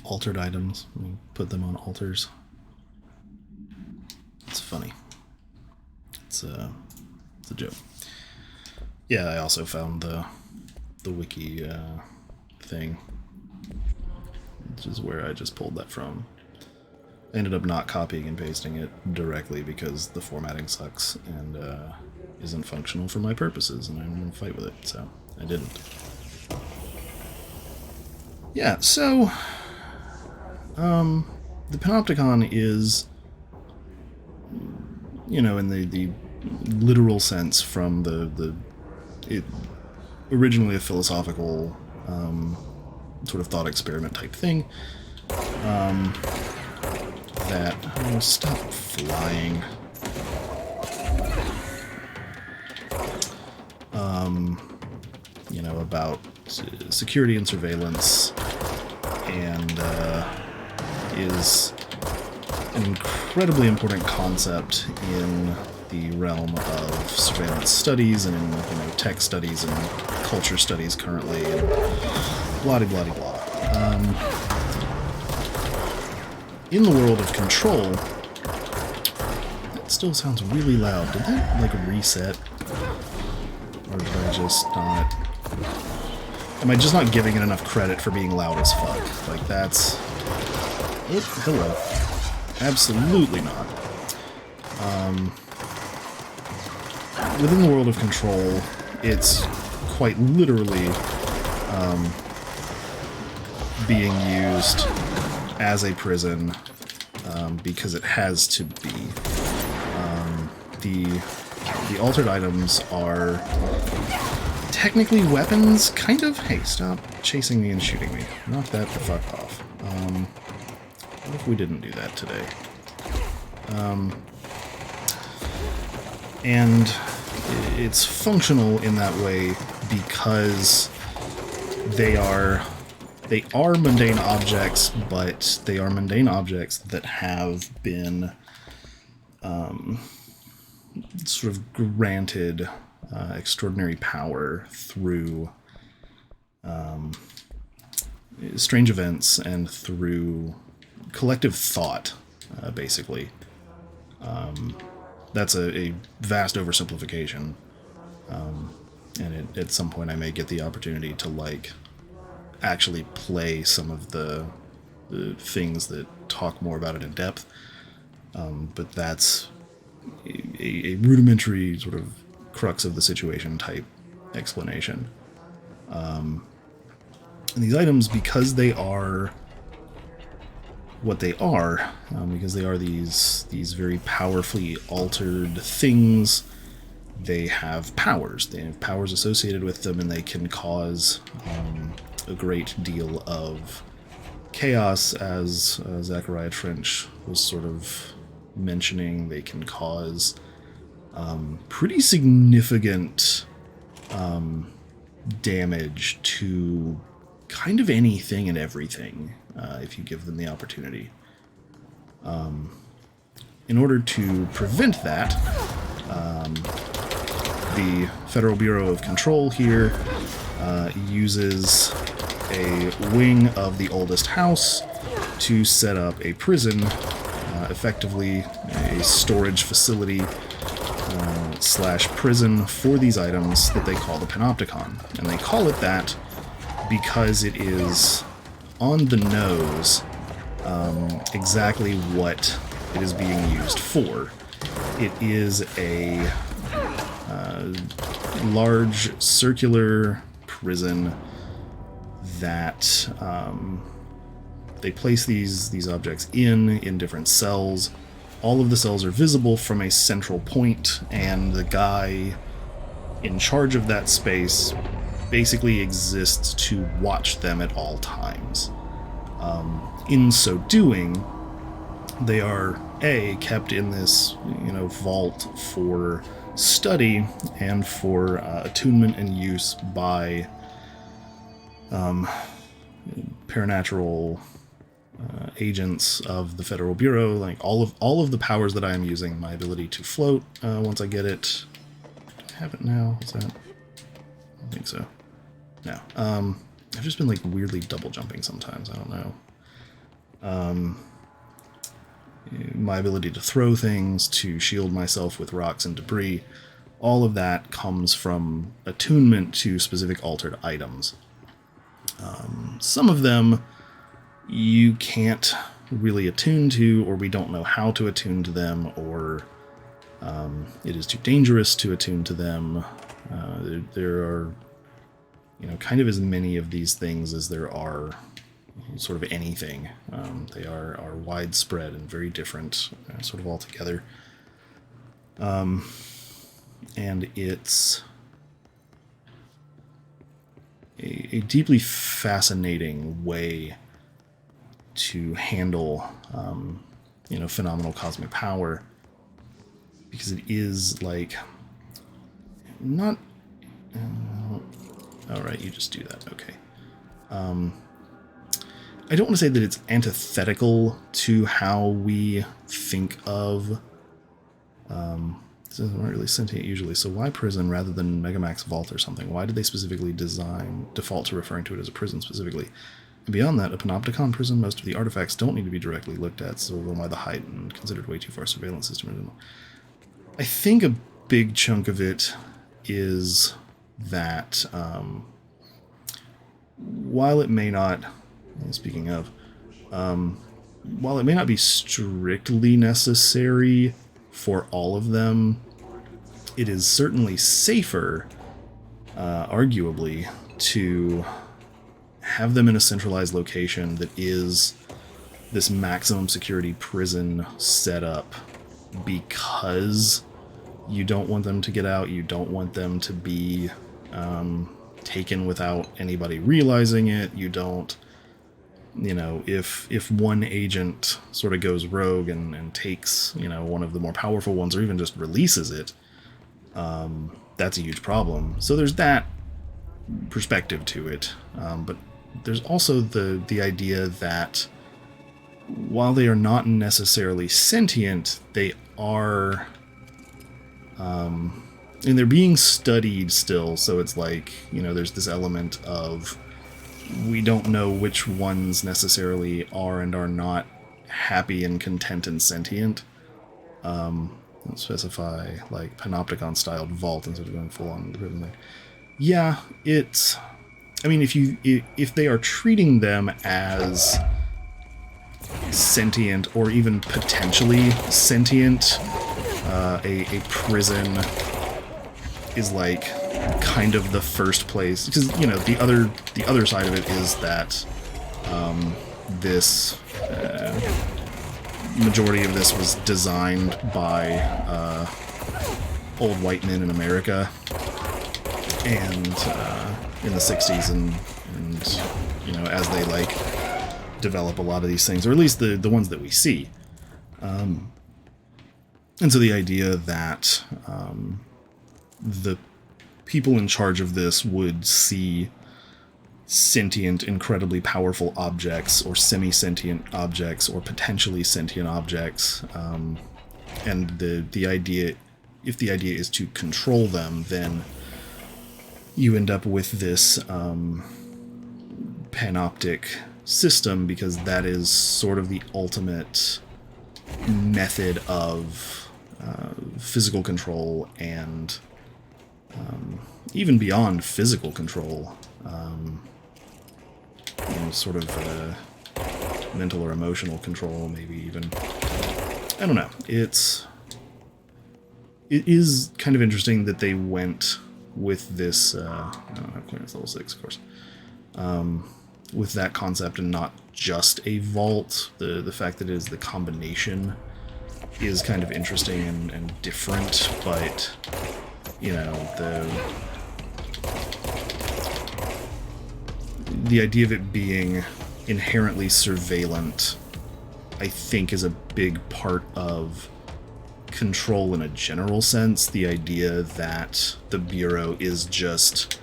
Altered items. We put them on altars. It's funny. It's a joke. Yeah, I also found the wiki thing, which is where I just pulled that from. I ended up not copying and pasting it directly because the formatting sucks and isn't functional for my purposes, and I don't want to fight with it, so I didn't. Yeah, so the Panopticon is, you know, in the literal sense, from it originally a philosophical sort of thought experiment type thing. That stop flying. You know, about security and surveillance, and is an incredibly important concept in the realm of surveillance studies and in, you know, tech studies and culture studies currently, and blah de blah de blah. In the world of control, that still sounds really loud. Did that, like, reset? Or did I just not... Am I just not giving it enough credit for being loud as fuck? Like, that's... Oh, hello. Absolutely not. Within the world of control, it's quite literally being used as a prison because it has to be. The altered items are technically weapons, kind of. Hey, stop chasing me and shooting me. Knock that the fuck off. What if we didn't do that today? And it's functional in that way because they are mundane objects, but they are mundane objects that have been sort of granted extraordinary power through strange events and through collective thought, basically. That's a vast oversimplification, and at some point I may get the opportunity to, like, actually play some of the things that talk more about it in depth, but that's a rudimentary sort of crux of the situation type explanation. And these items, because they are what they are, because they are these very powerfully altered things, they have powers. They have powers associated with them, and they can cause a great deal of chaos, as Zachariah Trench was sort of mentioning. They can cause pretty significant damage to kind of anything and everything if you give them the opportunity. In order to prevent that, the Federal Bureau of Control here uses a wing of the oldest house to set up a prison, effectively a storage facility slash prison for these items that they call the Panopticon. And they call it that because it is on the nose exactly what it is being used for. It is a large circular prison that they place these objects in different cells. All of the cells are visible from a central point, and the guy in charge of that space basically exists to watch them at all times. In so doing, they are kept in this vault for study and for attunement and use by paranatural agents of the Federal Bureau. Like all of the powers that I am using, my ability to float once I get it. Do I have it now? Is that? I don't think so. No. I've just been like weirdly double jumping sometimes. I don't know. My ability to throw things, to shield myself with rocks and debris, all of that comes from attunement to specific altered items. Some of them you can't really attune to, or we don't know how to attune to them, or it is too dangerous to attune to them. There are, kind of as many of these things as there are sort of anything. They are widespread and very different, sort of altogether. And it's a deeply fascinating way to handle, phenomenal cosmic power, because it is like not. All right, you just do that. Okay. I don't want to say that it's antithetical to how we think of. This isn't really sentient usually, so why prison rather than Megamax Vault or something? Why did they specifically default to referring to it as a prison specifically? And beyond that, a Panopticon prison, most of the artifacts don't need to be directly looked at, so why the height and considered way too far surveillance system? I think a big chunk of it is that while it may not, speaking of, while it may not be strictly necessary for all of them, it is certainly safer, arguably, to have them in a centralized location that is this maximum security prison setup, because you don't want them to get out, you don't want them to be taken without anybody realizing it, you don't, if one agent sort of goes rogue and takes, one of the more powerful ones, or even just releases it, that's a huge problem. So there's that perspective to it. But there's also the idea that while they are not necessarily sentient, they are, and they're being studied still. So it's like, there's this element of, we don't know which ones necessarily are and are not happy and content and sentient. Let's specify like Panopticon styled vault instead of going full on prison thing. Yeah, it's, I mean, if they are treating them as sentient or even potentially sentient, a prison is like kind of the first place, because the other side of it is that this majority of this was designed by old white men in America, and in the 60s, and as they like develop a lot of these things, or at least the ones that we see, and so the idea that the people in charge of this would see sentient, incredibly powerful objects, or semi-sentient objects, or potentially sentient objects. And the idea, if the idea is to control them, then you end up with this panoptic system, because that is sort of the ultimate method of physical control, and even beyond physical control, sort of mental or emotional control, maybe even. I don't know. It is kind of interesting that they went with this. I don't have clearance level 6, of course. With that concept, and not just a vault. The fact that it is the combination is kind of interesting and different, but the idea of it being inherently surveillant, I think, is a big part of control in a general sense. The idea that the Bureau is just,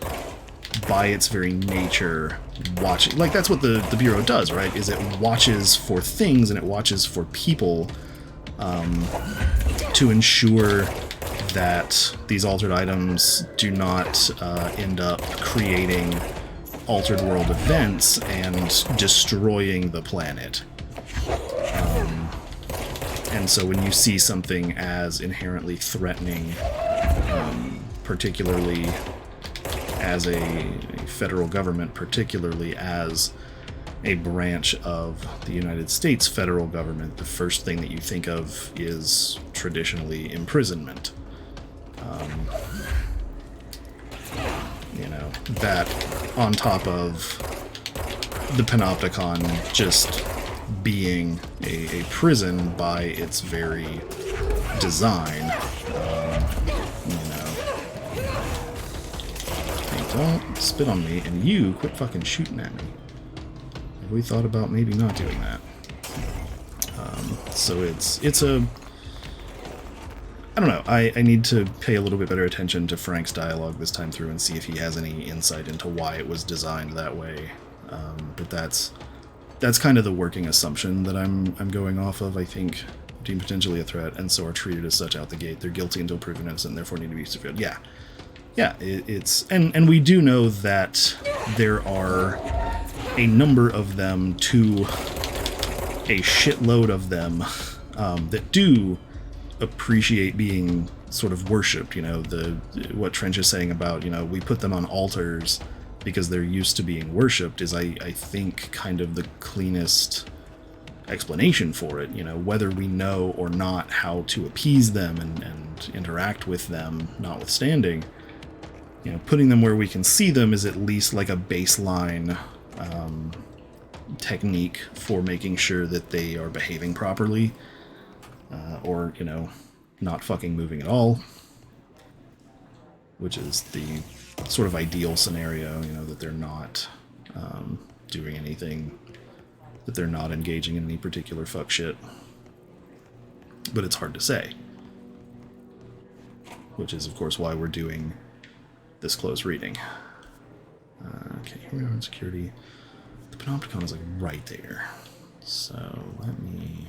by its very nature, watching. Like, that's what the Bureau does, right? Is it watches for things, and it watches for people to ensure that these altered items do not end up creating altered world events and destroying the planet. And so when you see something as inherently threatening, particularly as a federal government, particularly as a branch of the United States federal government, the first thing that you think of is traditionally imprisonment. That on top of the Panopticon just being a prison by its very design. Hey, don't spit on me, and you quit fucking shooting at me. Have we thought about maybe not doing that? So it's a... I don't know, I need to pay a little bit better attention to Frank's dialogue this time through and see if he has any insight into why it was designed that way. But that's kind of the working assumption that I'm going off of. I think deemed potentially a threat, and so are treated as such out the gate. They're guilty until proven innocent, and therefore need to be surveilled. Yeah, it's... And we do know that there are a number of them, to a shitload of them, that do appreciate being sort of worshipped. What Trench is saying about, we put them on altars because they're used to being worshipped is, I think, kind of the cleanest explanation for it. Whether we know or not how to appease them and interact with them, notwithstanding, putting them where we can see them is at least like a baseline technique for making sure that they are behaving properly, or not fucking moving at all, which is the sort of ideal scenario, that they're not doing anything, that they're not engaging in any particular fuck shit. But it's hard to say, which is of course why we're doing this close reading. Okay, here we are in security. The Panopticon is like right there, so let me...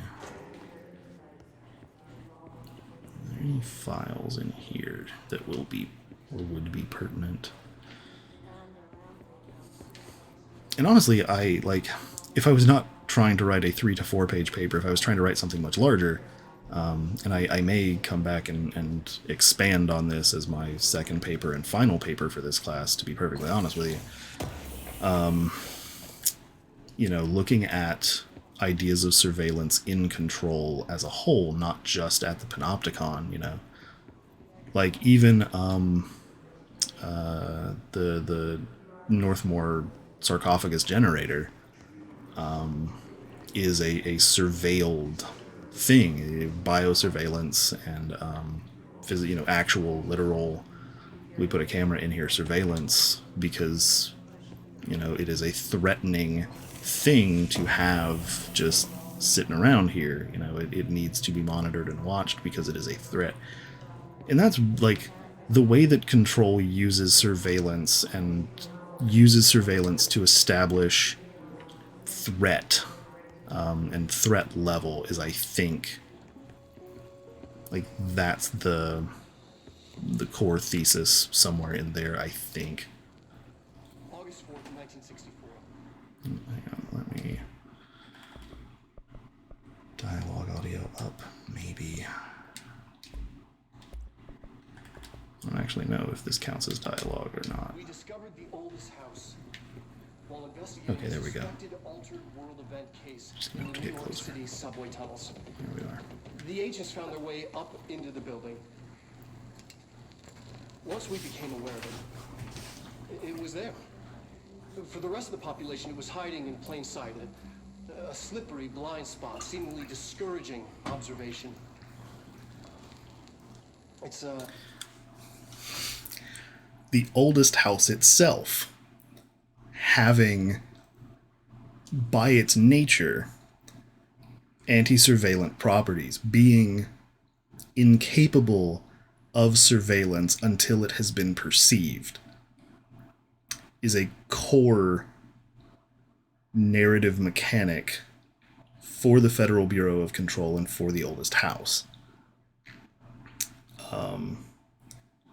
Are there any files in here that will be or would be pertinent? And honestly, if I was not trying to write a 3 to 4 page paper, if I was trying to write something much larger, and I may come back and expand on this as my second paper and final paper for this class, to be perfectly honest with you, looking at ideas of surveillance in control as a whole, not just at the Panopticon, like even the Northmore sarcophagus generator is a surveilled thing, biosurveillance and actual literal, we put a camera in here, surveillance, because it is a threatening thing to have just sitting around here. It needs to be monitored and watched because it is a threat. And that's like the way that control uses surveillance and uses surveillance to establish threat, and threat level is, I think, like that's the core thesis somewhere in there, I think. August 4th, 1964. Hang on, let me dialogue audio up, maybe. I don't actually know if this counts as dialogue or not. We discovered the oldest house while investigating Okay, there we go. a suspected altered world event case Just gonna in have the to New get York closer. City subway tunnels. Here we are. The agents found their way up into the building. Once we became aware of it, it was there. For the rest of the population, it was hiding in plain sight. A slippery blind spot, seemingly discouraging observation. It's, The oldest house itself having, by its nature, anti-surveillant properties, being incapable of surveillance until it has been perceived, is a core narrative mechanic for the Federal Bureau of Control and for the oldest house.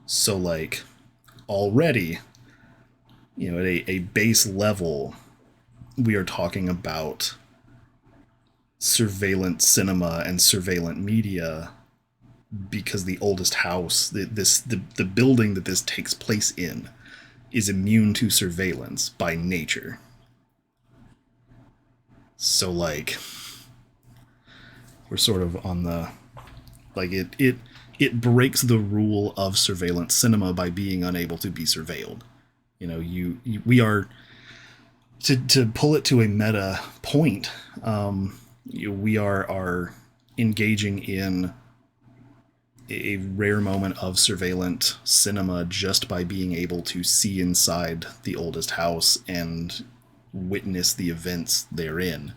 So, like, already, you know, at a base level, we are talking about surveillance cinema and surveillance media because the oldest house, the building that this takes place in, is immune to surveillance by nature. So, like, we're sort of on the, like, it breaks the rule of surveillance cinema by being unable to be surveilled. You know, we are, to pull it to a meta point, we are engaging in a rare moment of surveillance cinema just by being able to see inside the oldest house and witness the events therein.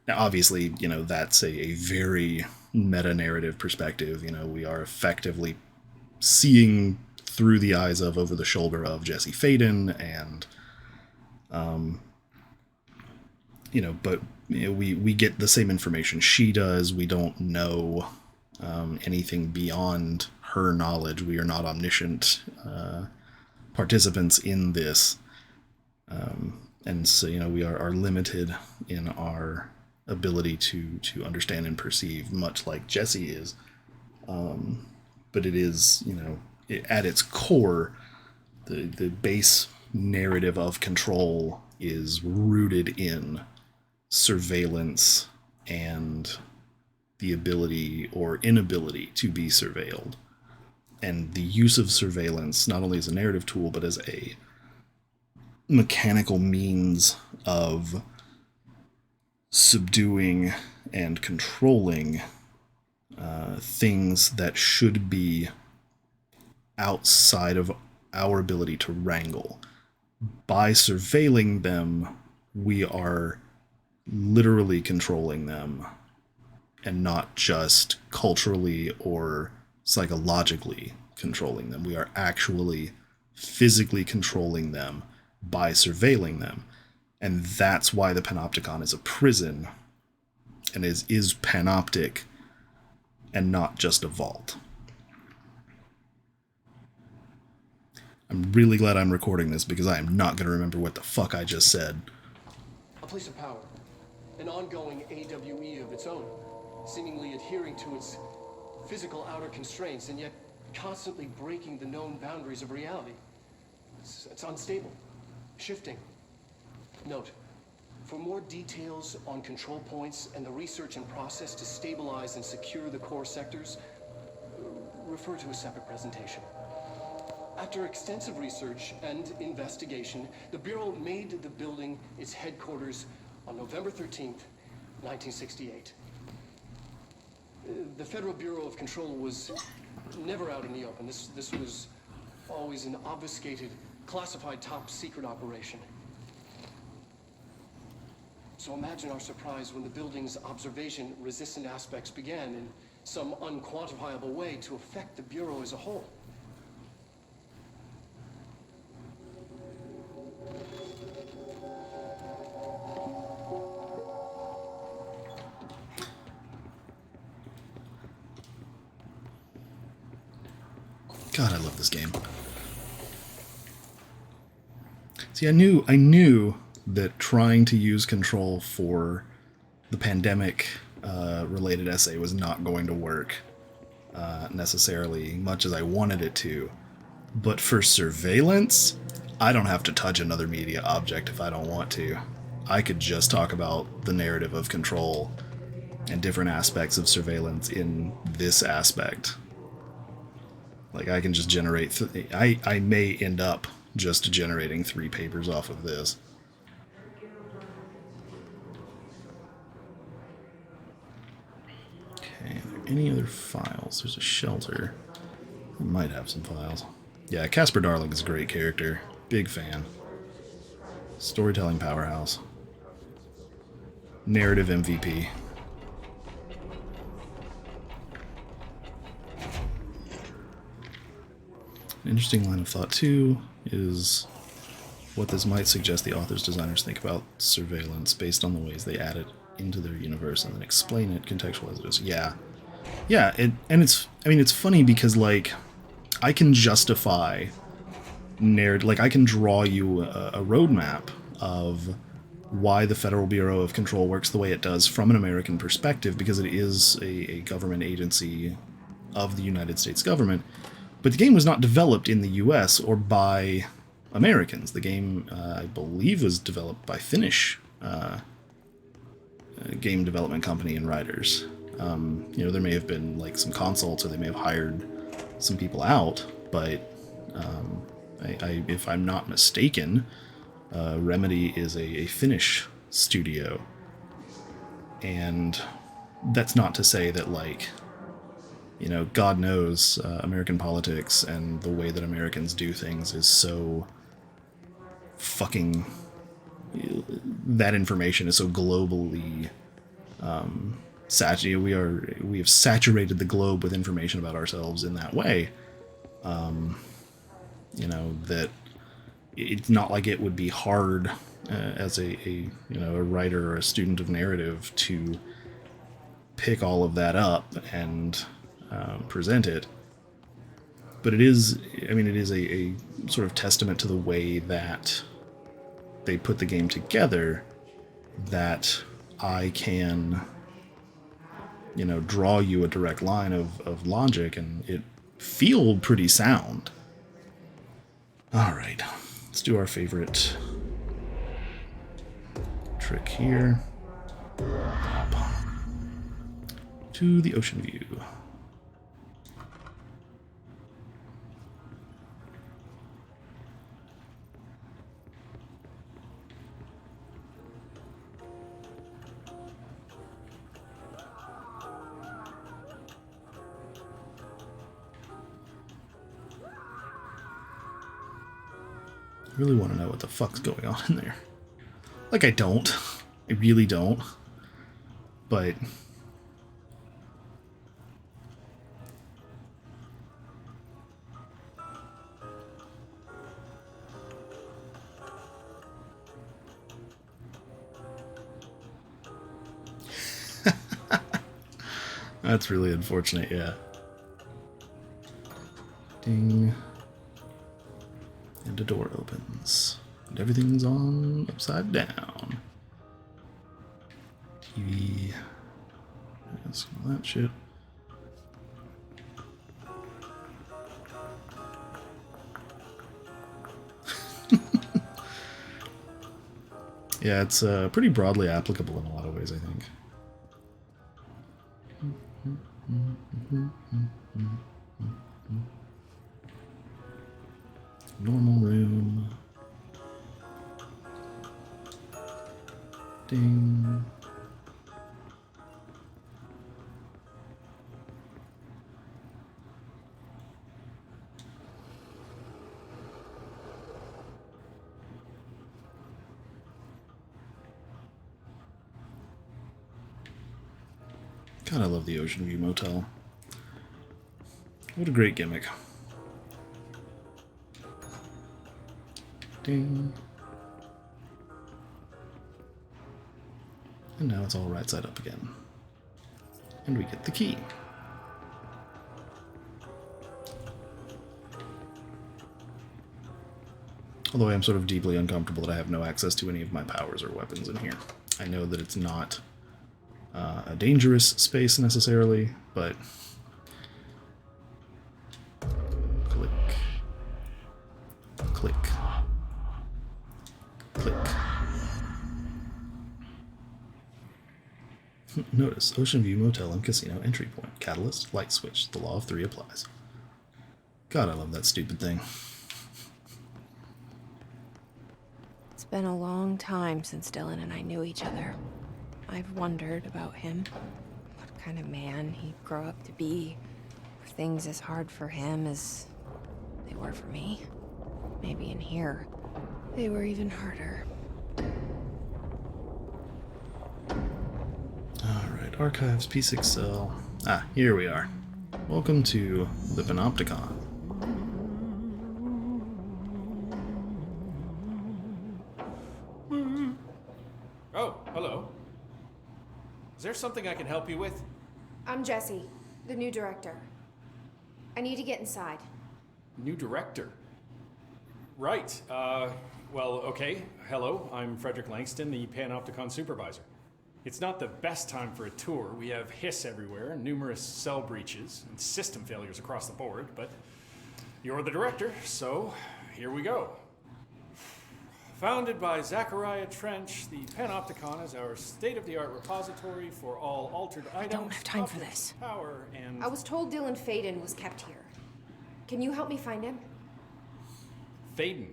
Now, obviously, you know, that's a very meta-narrative perspective. You know, we are effectively seeing through the eyes of, over the shoulder of Jesse Faden, and, you know, but you know, we get the same information she does. We don't know anything beyond her knowledge. We are not omniscient participants in this. And so, you know, we are limited in our ability to understand and perceive, much like Jesse is. But it is, you know, at its core, the base narrative of control is rooted in surveillance and the ability or inability to be surveilled. And the use of surveillance, not only as a narrative tool, but as a mechanical means of subduing and controlling things that should be outside of our ability to wrangle. By surveilling them, we are literally controlling them, and not just culturally or psychologically controlling them. We are actually physically controlling them by surveilling them. And that's why the Panopticon is a prison and is panoptic and not just a vault. I'm really glad I'm recording this because I am not going to remember what the fuck I just said. a place of power, an ongoing AWE of its own, seemingly adhering to its physical outer constraints and yet constantly breaking the known boundaries of reality. It's unstable, shifting. Note, for more details on control points and the research and process to stabilize and secure the core sectors, refer to a separate presentation. After extensive research and investigation, the Bureau made the building its headquarters on November 13th, 1968. The Federal Bureau of Control was never out in the open. This was always an obfuscated, classified top secret operation. So imagine our surprise when the building's observation-resistant aspects began in some unquantifiable way to affect the Bureau as a whole. God, I love this game. See, I knew that trying to use control for the pandemic related essay was not going to work necessarily, much as I wanted it to. But for surveillance, I don't have to touch another media object if I don't want to. I could just talk about the narrative of control and different aspects of surveillance in this aspect. Like, I can just generate... I may end up just generating 3 papers off of this. Okay, are there any other files? There's a shelter. I might have some files. Yeah, Casper Darling is a great character. Big fan. Storytelling powerhouse. Narrative MVP. An interesting line of thought, too, is what this might suggest the author's designers think about surveillance based on the ways they add it into their universe and then explain it, contextualize it as... Yeah. Yeah, it's funny because, like, I can justify narrative... Like, I can draw you a roadmap of why the Federal Bureau of Control works the way it does from an American perspective, because it is a government agency of the United States government. But the game was not developed in the US or by Americans. The game, I believe, was developed by Finnish game development company and writers. You know, there may have been like some consults, or they may have hired some people out, but if I'm not mistaken, Remedy is a Finnish studio. And that's not to say that, like, you know, God knows American politics and the way that Americans do things is so fucking... That information is so globally saturated. We have saturated the globe with information about ourselves in that way. You know, that it's not like it would be hard as a writer or a student of narrative to pick all of that up and present it. But it is, I mean, it is a sort of testament to the way that they put the game together, that I can, you know, draw you a direct line of logic, and it feel pretty sound. Alright, let's do our favorite trick here. Hop to the ocean view. I really want to know what the fuck's going on in there. Like, I don't. I really don't. But... That's really unfortunate, yeah. Ding. And a door opens. And everything's on upside down. TV. Yes, all that shit. Yeah, it's pretty broadly applicable in a lot of ways, I think. Normal room. Ding. God, I love the Ocean View Motel. What a great gimmick. Ding. And now it's all right side up again. And we get the key. Although I am sort of deeply uncomfortable that I have no access to any of my powers or weapons in here. I know that it's not a dangerous space necessarily, but... Click. Click. Click. Notice, Ocean View Motel and Casino entry point. Catalyst, light switch. The law of 3 applies. God, I love that stupid thing. It's been a long time since Dylan and I knew each other. I've wondered about him. What kind of man he'd grow up to be. Were things as hard for him as they were for me? Maybe in here, they were even harder. Alright, Archives, P6 cell. Ah, here we are. Welcome to the Panopticon. Oh, hello. Is there something I can help you with? I'm Jessie, the new director. I need to get inside. New director. Right. Well, okay. Hello, I'm Frederick Langston, the Panopticon supervisor. It's not the best time for a tour. We have hiss everywhere, numerous cell breaches, and system failures across the board, but you're the director, so here we go. Founded by Zachariah Trench, the Panopticon is our state-of-the-art repository for all altered items. don't have time for objects this. of Power and I was told Dylan Faden was kept here. Can you help me find him? Faden.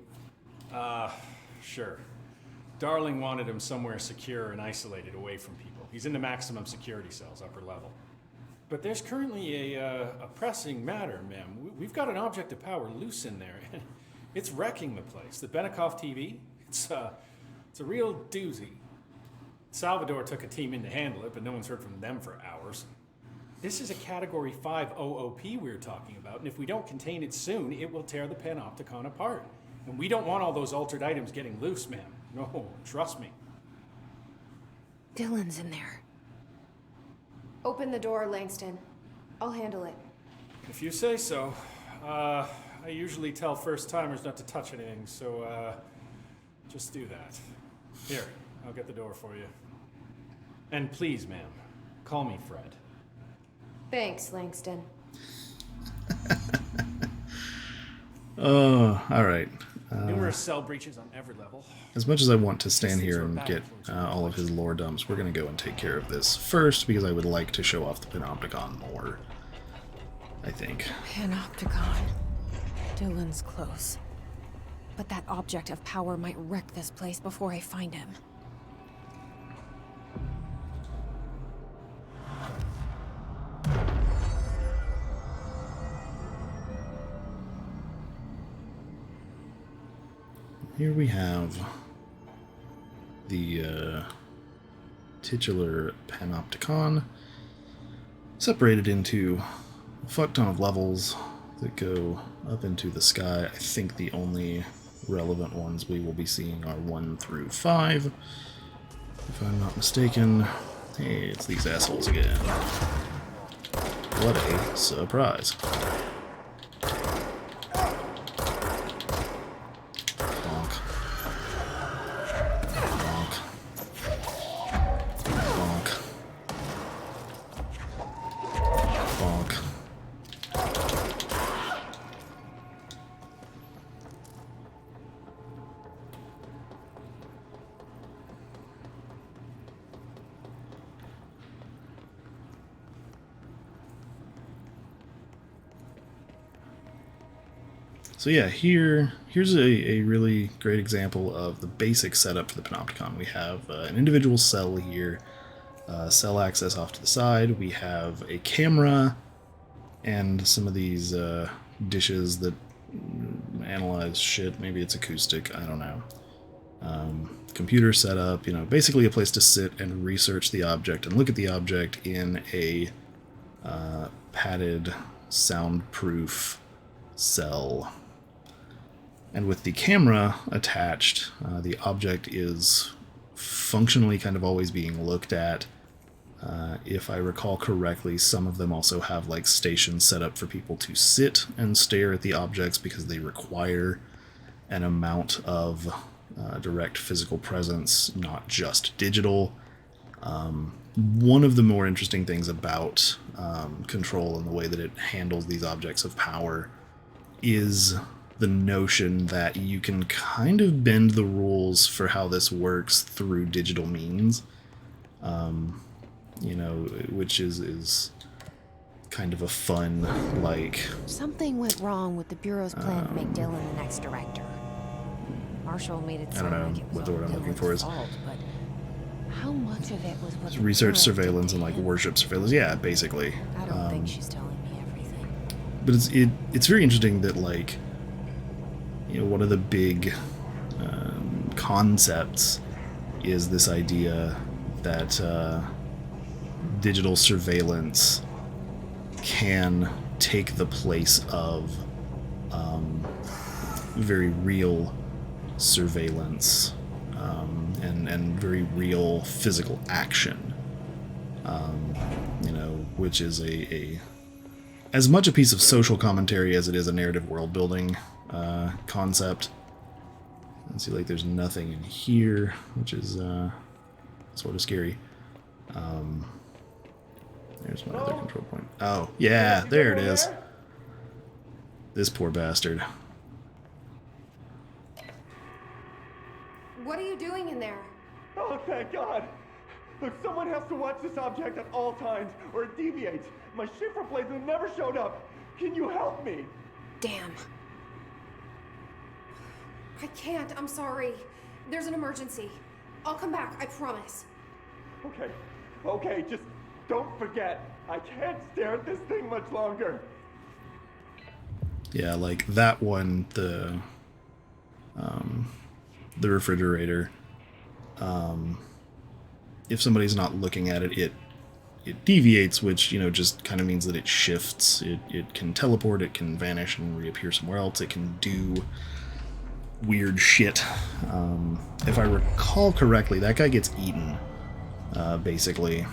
Sure. Darling wanted him somewhere secure and isolated away from people. He's in the maximum security cells, upper level. But there's currently a pressing matter, ma'am. We've got an object of power loose in there. It's wrecking the place. The Benikoff TV, it's a real doozy. Salvador took a team in to handle it, but no one's heard from them for hours. This is a Category 5 OOP we're talking about, and if we don't contain it soon, it will tear the Panopticon apart. And we don't want all those altered items getting loose, ma'am. No, trust me. Dylan's in there. Open the door, Langston. I'll handle it. If you say so. I usually tell first-timers not to touch anything, so, just do that. Here, I'll get the door for you. And please, ma'am, call me Fred. Thanks, Langston. Oh, alright. Numerous cell breaches on every level. As much as I want to stand here and get all of his lore dumps, we're going to go and take care of this first, because I would like to show off the Panopticon more, I think. Panopticon. Dylan's close. But that object of power might wreck this place before I find him. Here we have the titular Panopticon, separated into a fuck ton of levels that go up into the sky. I think the only relevant ones we will be seeing are 1 through 5, if I'm not mistaken. Hey, it's these assholes again. What a surprise. So yeah, here's a really great example of the basic setup for the Panopticon. We have an individual cell here, cell access off to the side. We have a camera and some of these dishes that analyze shit. Maybe it's acoustic, I don't know. Computer setup, basically a place to sit and research the object and look at the object in a padded, soundproof cell. And with the camera attached, the object is functionally kind of always being looked at. If I recall correctly, some of them also have like stations set up for people to sit and stare at the objects because they require an amount of direct physical presence, not just digital. One of the more interesting things about Control and the way that it handles these objects of power is the notion that you can kind of bend the rules for how this works through digital means, you know, which is kind of a fun, like... Something went wrong with the Bureau's plan to make Dylan the next director. Marshall made it sound like it was what the all word I'm looking Dylan's for is. fault, but how much of it was what the Research Bureau surveillance and, like, dictated? worship surveillance. Yeah, basically. I don't think she's telling me everything. But it's very interesting that, like, you know, one of the big concepts is this idea that digital surveillance can take the place of very real surveillance and very real physical action, you know, which is a as much a piece of social commentary as it is a narrative world building concept. Let's see, like, there's nothing in here, which is sort of scary. There's my other control point. Oh, yeah, there it is. This poor bastard. What are you doing in there? Oh, thank God! Look, someone has to watch this object at all times, or it deviates. My shift replacement never showed up. Can you help me? Damn. I can't, I'm sorry. There's an emergency. I'll come back, I promise. Okay, just don't forget. I can't stare at this thing much longer. Yeah, like that one, the refrigerator. If somebody's not looking at it, it deviates, which, you know, just kind of means that it shifts. It can teleport, it can vanish and reappear somewhere else. It can do weird shit. If I recall correctly, that guy gets eaten, basically.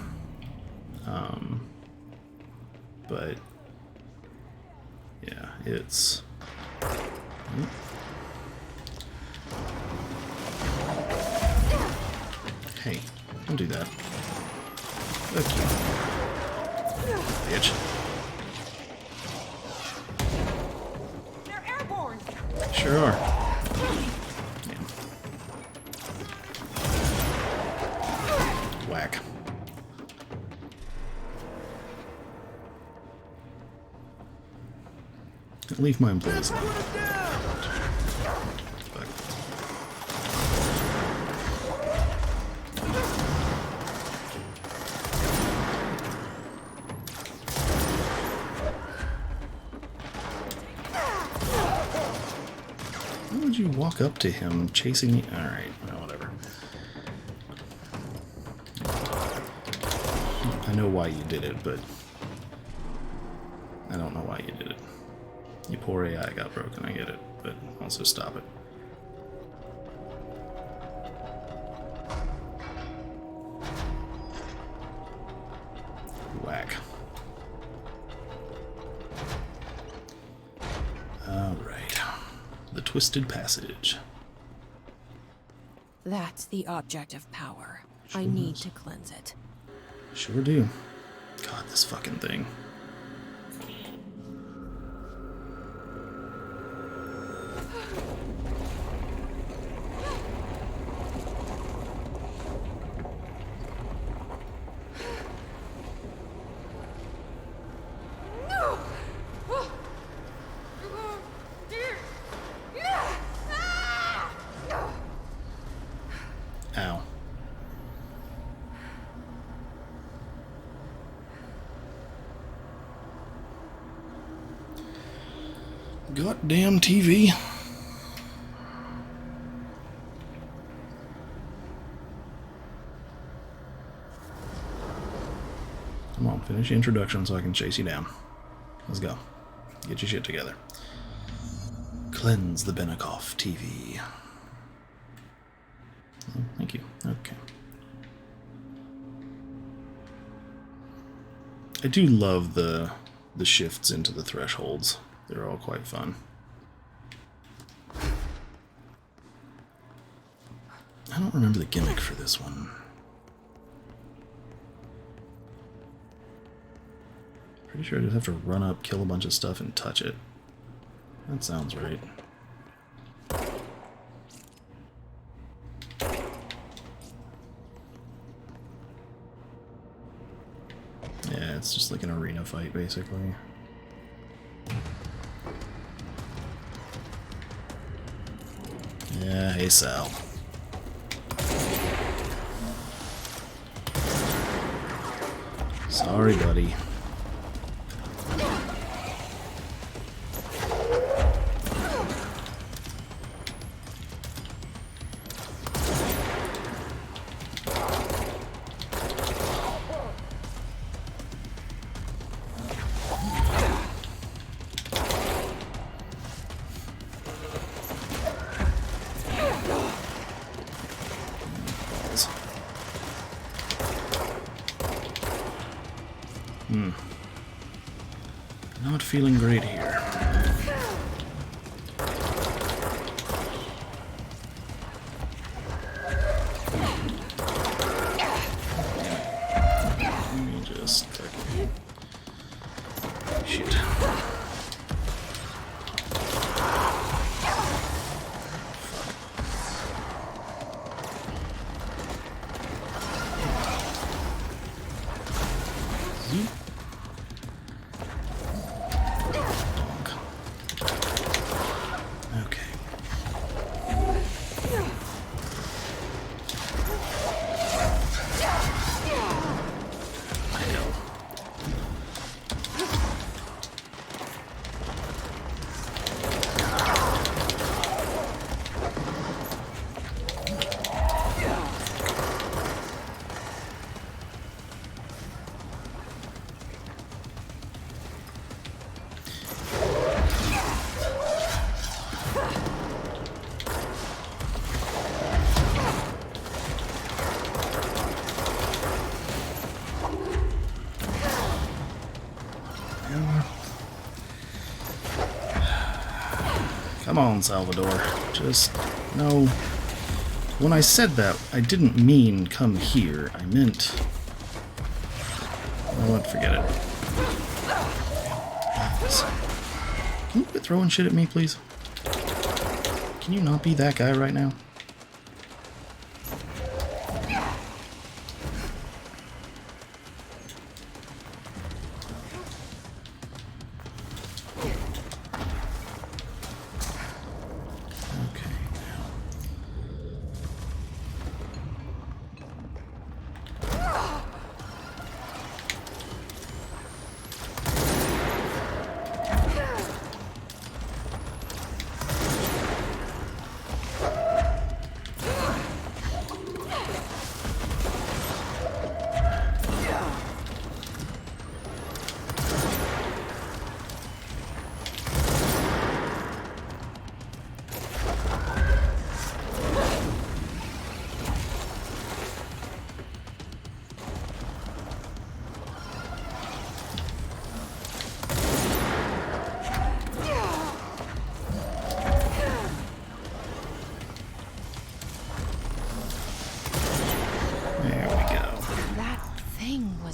But yeah, it's... Hey, don't do that. Fuck you. Bitch. They're airborne! Sure are. Yeah. Whack. Leave my employees alone. Fuck. Why would you walk up to him chasing me? Alright, well, whatever. I know why you did it, but I don't know why you did it. Your poor AI got broken, I get it, but also stop it. Whack. Alright. The Twisted Passage. That's the object of power. I need to cleanse it. Sure do. God, this fucking thing. Ow. Goddamn TV. Come on, finish your introduction so I can chase you down. Let's go. Get your shit together. Cleanse the Benikoff TV. Oh, thank you. Okay. I do love the shifts into the thresholds. They're all quite fun. don't remember the gimmick for this one. Pretty sure I just have to run up, kill a bunch of stuff, and touch it. That sounds right. Yeah, it's just like an arena fight, basically. Yeah, hey Sal. Sorry, buddy. Not feeling great here. Let me just fucking shit. Come on, Salvador. Just, no. When I said that, I didn't mean come here. I meant... You know what? Forget it. Can you quit throwing shit at me, please? Can you not be that guy right now?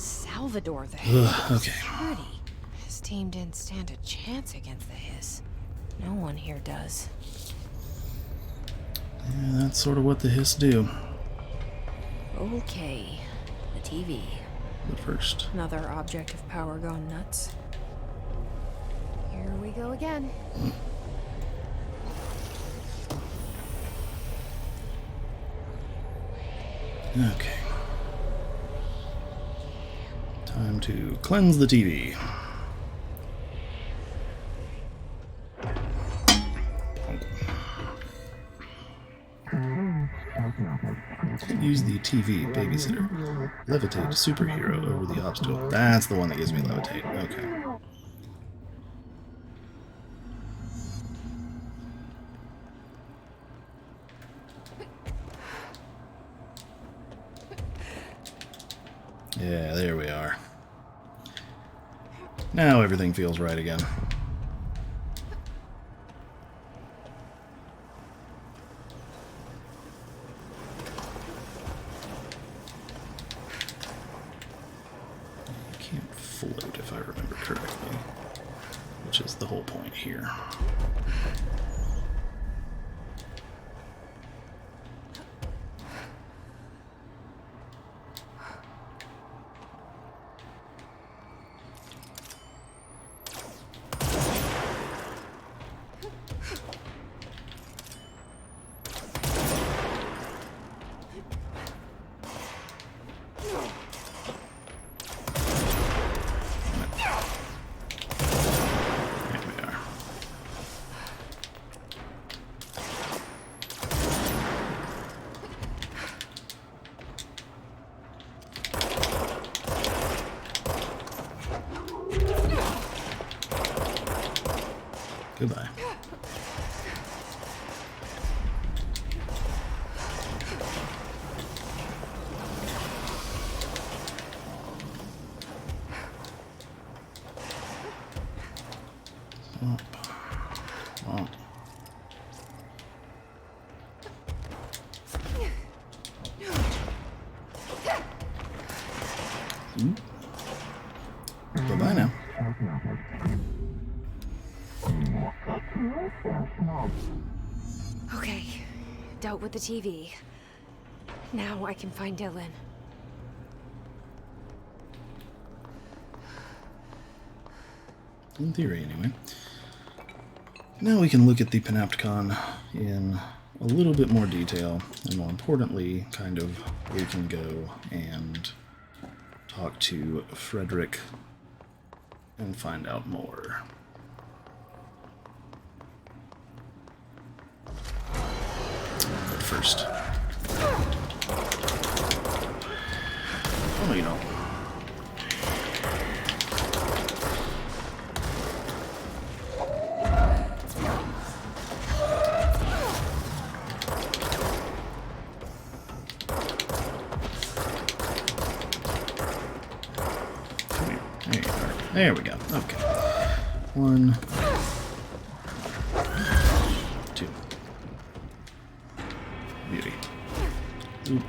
Salvador there. Okay. Security. His team didn't stand a chance against the Hiss. No one here does. Yeah, that's sort of what the Hiss do. Okay. The TV. But first. Another object of power gone nuts. Here we go again. Okay. Time to cleanse the TV. Use the TV babysitter. Levitate superhero over the obstacle. That's the one that gives me levitate. Okay. Yeah, there we are. Now everything feels right again. float, if I remember correctly, which is the whole point here. Goodbye. Up. Up. Bye-bye now. Okay, dealt with the TV. Now I can find Dylan. In theory, anyway. Now we can look at the Panopticon in a little bit more detail, and more importantly, kind of we can go and talk to Frederick and find out more. But first... Oh, no, you don't. There we go. Okay. 1, 2. Beauty. Oop.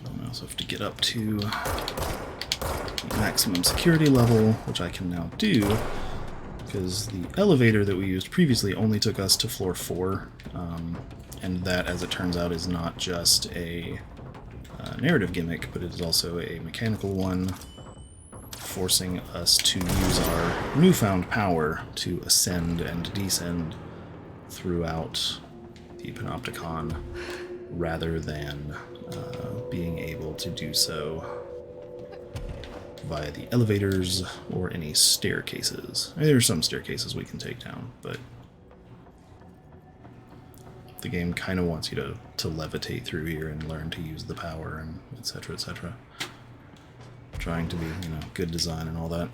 I also have to get up to maximum security level, which I can now do. Because the elevator that we used previously only took us to floor 4, and that, as it turns out, is not just a narrative gimmick, but it is also a mechanical one, forcing us to use our newfound power to ascend and descend throughout the Panopticon, rather than being able to do so via the elevators or any staircases. I mean, there are some staircases we can take down, but the game kind of wants you to levitate through here and learn to use the power and etc, etc. Trying to be, good design and all that.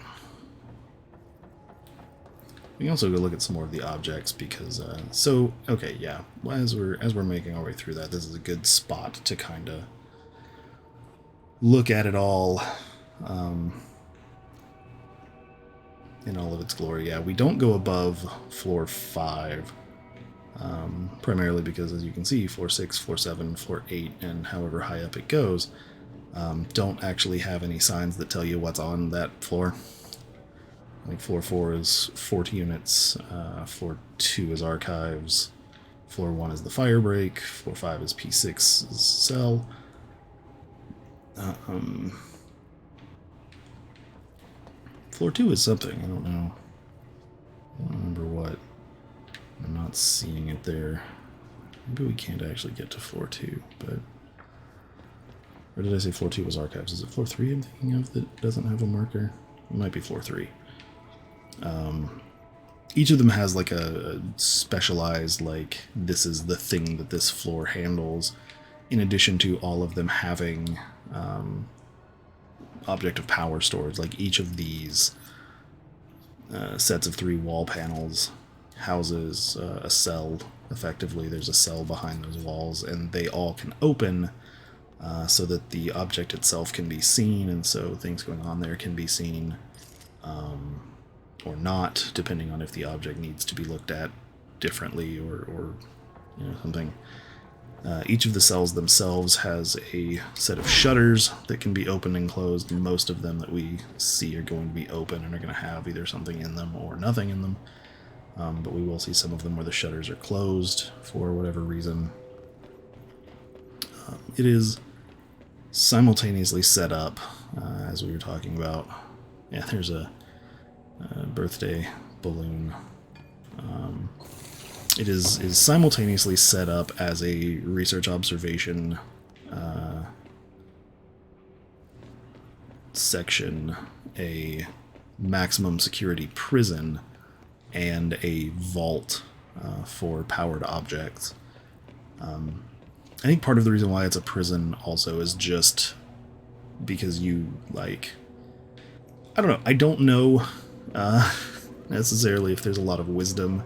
We can also go look at some more of the objects because, okay, yeah, as we're making our way through that, this is a good spot to kind of look at it all in all of its glory. Yeah, we don't go above floor 5, primarily because, as you can see, floor 6, floor 7, floor 8, and however high up it goes, don't actually have any signs that tell you what's on that floor. Like floor 4 is fort units, floor 2 is archives, floor 1 is the fire break, floor 5 is P6's cell. Floor 2 is something, I don't know. I don't remember what. I'm not seeing it there. Maybe we can't actually get to floor 2, but... Or did I say floor 2 was archives? Is it floor 3 I'm thinking of that doesn't have a marker? It might be floor 3. Each of them has like a specialized, like, this is the thing that this floor handles, in addition to all of them having object of power storage. Like each of these sets of 3 wall panels houses a cell. Effectively, there's a cell behind those walls, and they all can open so that the object itself can be seen, and so things going on there can be seen. or not, depending on if the object needs to be looked at differently or something. Each of the cells themselves has a set of shutters that can be opened and closed. Most of them that we see are going to be open and are going to have either something in them or nothing in them. But we will see some of them where the shutters are closed for whatever reason. It is simultaneously set up, as we were talking about. Yeah, there's a birthday balloon. It is simultaneously set up as a research observation section, a maximum security prison, and a vault for powered objects. I think part of the reason why it's a prison also is just because you, like... I don't know. I don't know necessarily if there's a lot of wisdom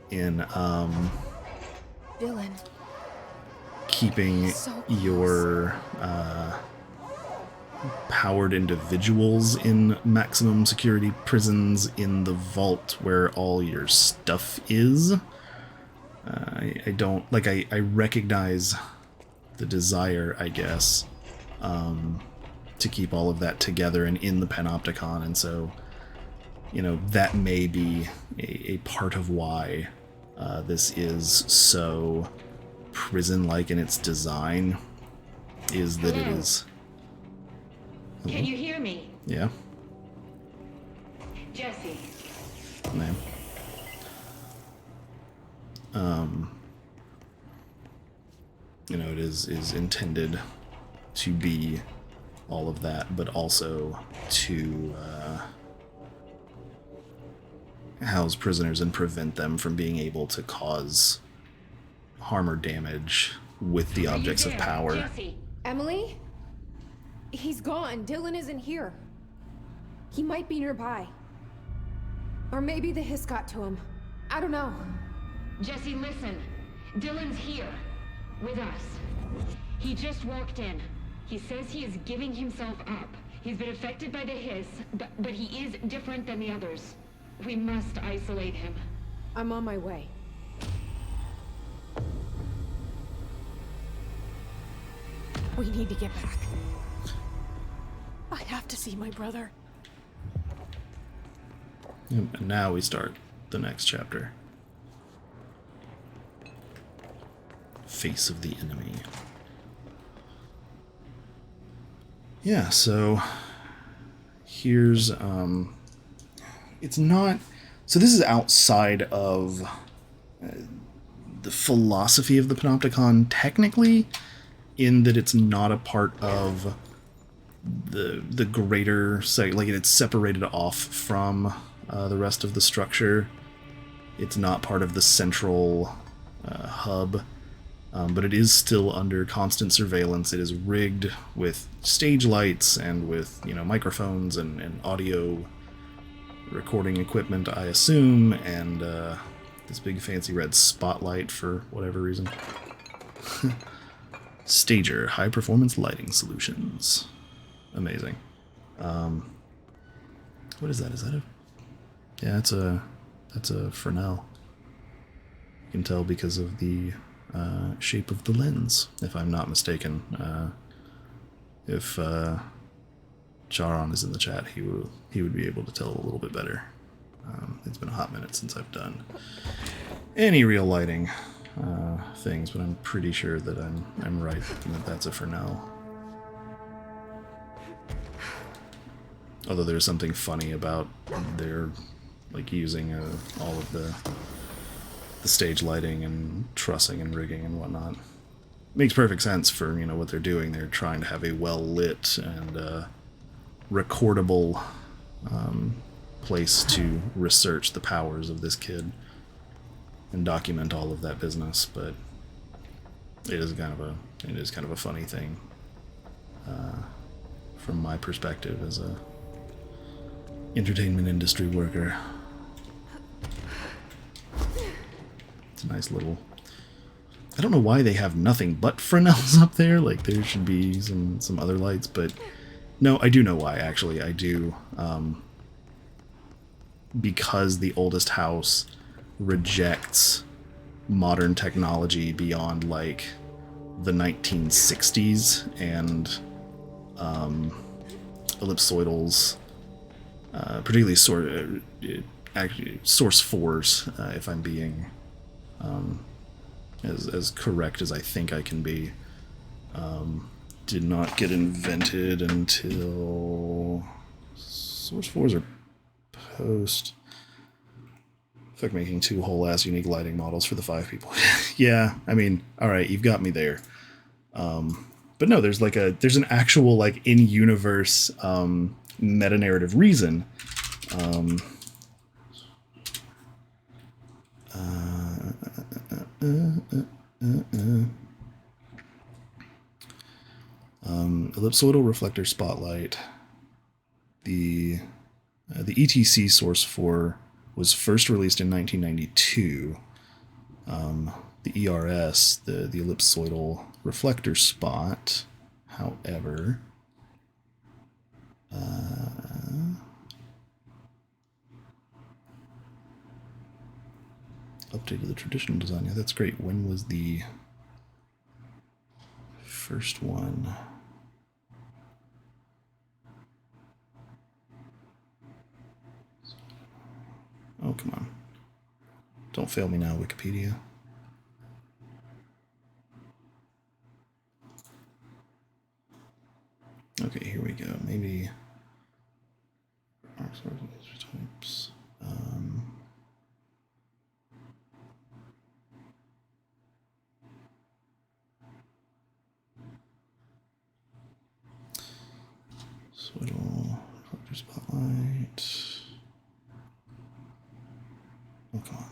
in Dylan. So keeping close. your powered individuals in maximum security prisons in the vault where all your stuff is. I don't, like, I recognize the desire, I guess, to keep all of that together and in the Panopticon, and so, that may be a part of why this is so prison-like in its design, is that it is... Can you hear me? Yeah, Jesse. ma'am. It is intended to be all of that, but also to house prisoners and prevent them from being able to cause harm or damage with the objects of power. Jesse. Emily? He's gone. Dylan isn't here. He might be nearby. Or maybe the hiss got to him. I don't know. Jesse, listen. Dylan's here. With us. He just walked in. He says he is giving himself up. He's been affected by the hiss, but he is different than the others. We must isolate him. I'm on my way. We need to get back. I have to see my brother. And now we start the next chapter. Face of the enemy. Yeah, so here's it's not, so this is outside of the philosophy of the Panopticon technically, in that it's not a part of the greater, like it's separated off from the rest of the structure. It's not part of the central hub. But it is still under constant surveillance. It is rigged with stage lights and with, microphones and audio recording equipment, I assume, and this big fancy red spotlight for whatever reason. Stager, high performance lighting solutions. Amazing. What is that? Is that a... Yeah, that's a Fresnel. You can tell because of the shape of the lens, if I'm not mistaken. If Charon is in the chat, he would be able to tell a little bit better. It's been a hot minute since I've done any real lighting things, but I'm pretty sure that I'm right that that's a Fresnel. Although there's something funny about their using all of the stage lighting and trussing and rigging and whatnot. Makes perfect sense for, what they're doing. They're trying to have a well-lit and recordable place to research the powers of this kid and document all of that business, but it is kind of a funny thing from my perspective as a entertainment industry worker. It's a nice little... I don't know why they have nothing but Fresnels up there. There should be some other lights, but... No, I do know why, actually. I do. because the oldest house rejects modern technology beyond like the 1960s and ellipsoidals, particularly source 4s, if I'm being as correct as I think I can be, did not get invented until source 4s are post. Fuck, making 2 whole ass unique lighting models for the 5 people. Yeah, I mean, all right, you've got me there. But no, there's an actual like in universe meta narrative reason. Ellipsoidal reflector spotlight. The ETC source 4 was first released in 1992. The ERS, the ellipsoidal reflector spot, however, updated the traditional design. Yeah, that's great. When was the first one? Oh, come on. Don't fail me now, Wikipedia. Okay, here we go. Maybe types. Swiddle, reflector spotlight. Oh, come on.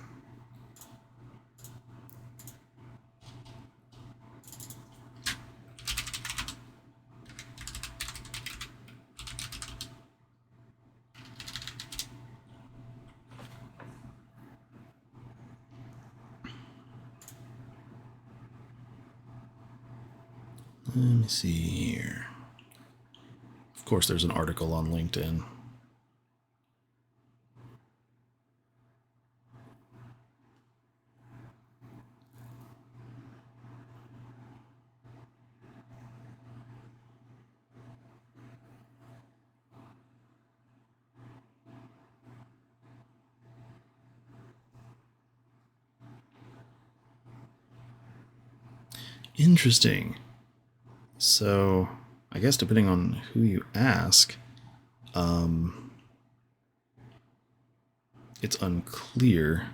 Let me see here. Of course, there's an article on LinkedIn. Interesting. So, I guess depending on who you ask, it's unclear.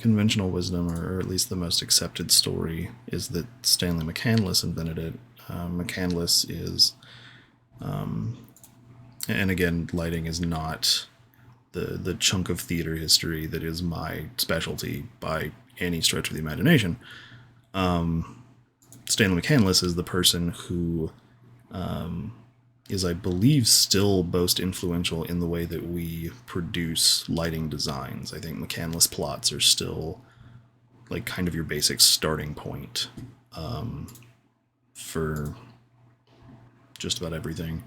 Conventional wisdom, or at least the most accepted story, is that Stanley McCandless invented it. McCandless is, and again, lighting is not the chunk of theater history that is my specialty by any stretch of the imagination. Stanley McCandless is the person who is, I believe, still most influential in the way that we produce lighting designs. I think McCandless plots are still like kind of your basic starting point for just about everything.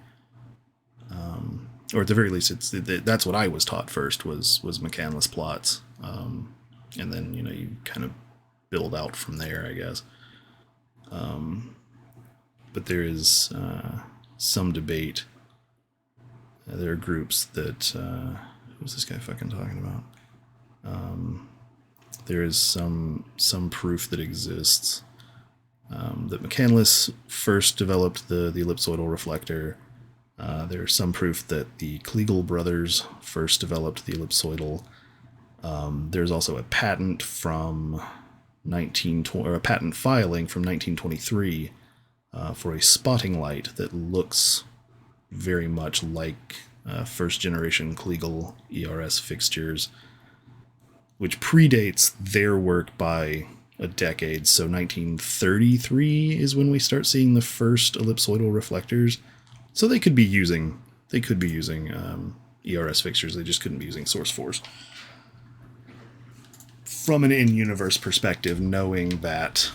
Or at the very least, that's what I was taught first was McCandless plots, and then you kind of build out from there, I guess. But there is some debate. There are groups that who's this guy fucking talking about? There is some proof that exists that McCandless first developed the ellipsoidal reflector. There's some proof that the Kliegel brothers first developed the ellipsoidal. There's also a patent from a patent filing from 1923 for a spotting light that looks very much like first generation Kliegel ERS fixtures, which predates their work by a decade. So 1933 is when we start seeing the first ellipsoidal reflectors. So they could be using ERS fixtures. They just couldn't be using source 4s. From an in-universe perspective, knowing that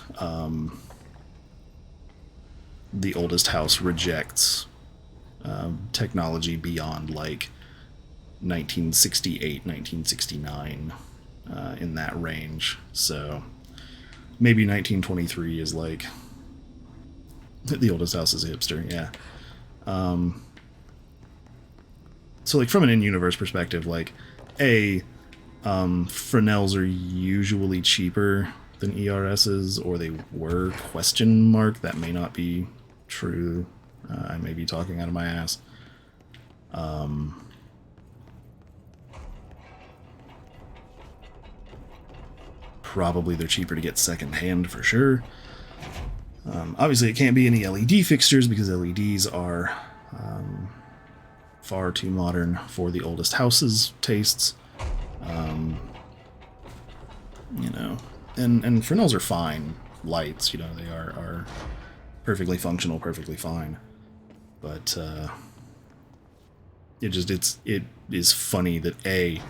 the oldest house rejects technology beyond like 1968, 1969, in that range. So maybe 1923 is like the oldest house is a hipster, yeah. So like from an in-universe perspective, like Fresnels are usually cheaper than ERSs, or they were, question mark. That may not be true. I may be talking out of my ass. Probably they're cheaper to get secondhand for sure. Obviously, it can't be any LED fixtures because LEDs are far too modern for the oldest house's tastes. You know, and Fresnels are fine lights. You know, they are perfectly functional, perfectly fine. But it is funny that they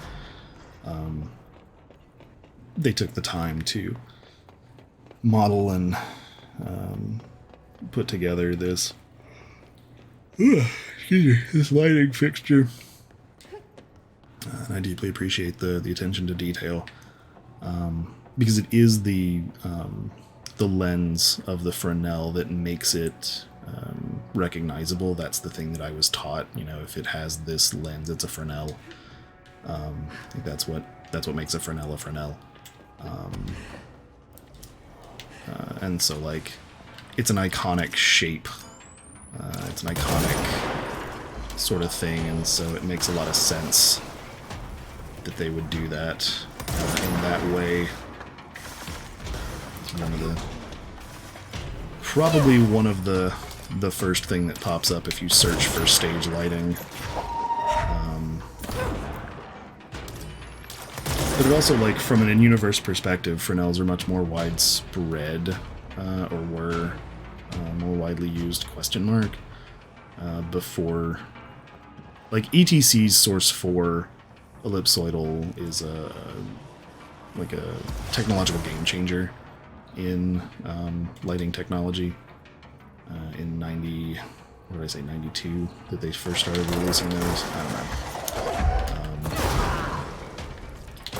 took the time to model and put together this lighting fixture. And I deeply appreciate the attention to detail, because it is the lens of the Fresnel that makes it recognizable. That's the thing that I was taught. You know, if it has this lens, it's a Fresnel. I think that's what makes a Fresnel a Fresnel. And so, like, it's an iconic shape. It's an iconic sort of thing, and so it makes a lot of sense that they would do that in that way. It's probably one of the first thing that pops up if you search for stage lighting. But it also, like, from an in-universe perspective, Fresnels are much more widespread, or were more widely used, question mark, before. Like, ETC's Source 4 ellipsoidal is a technological game changer in lighting technology. In 92, that they first started releasing those? I don't know.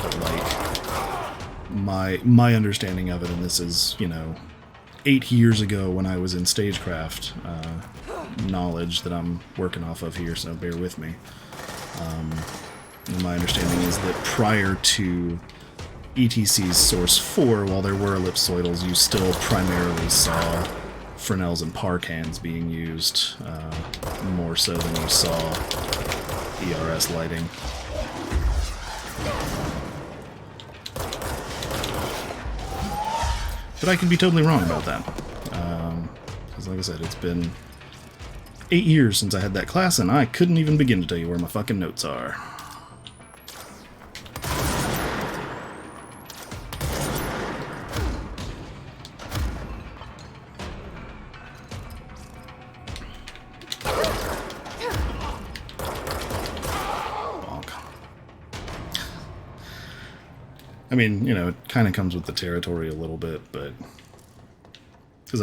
But, like, my understanding of it, and this is, you know, 8 years ago when I was in stagecraft, knowledge that I'm working off of here, so bear with me. My understanding is that prior to ETC's Source 4, while there were ellipsoidals, you still primarily saw Fresnels and Parcans being used, more so than you saw ERS lighting. But I could be totally wrong about that. Because, like I said, it's been 8 years since I had that class, and I couldn't even begin to tell you where my fucking notes are. I mean, you know, it kind of comes with the territory a little bit, but because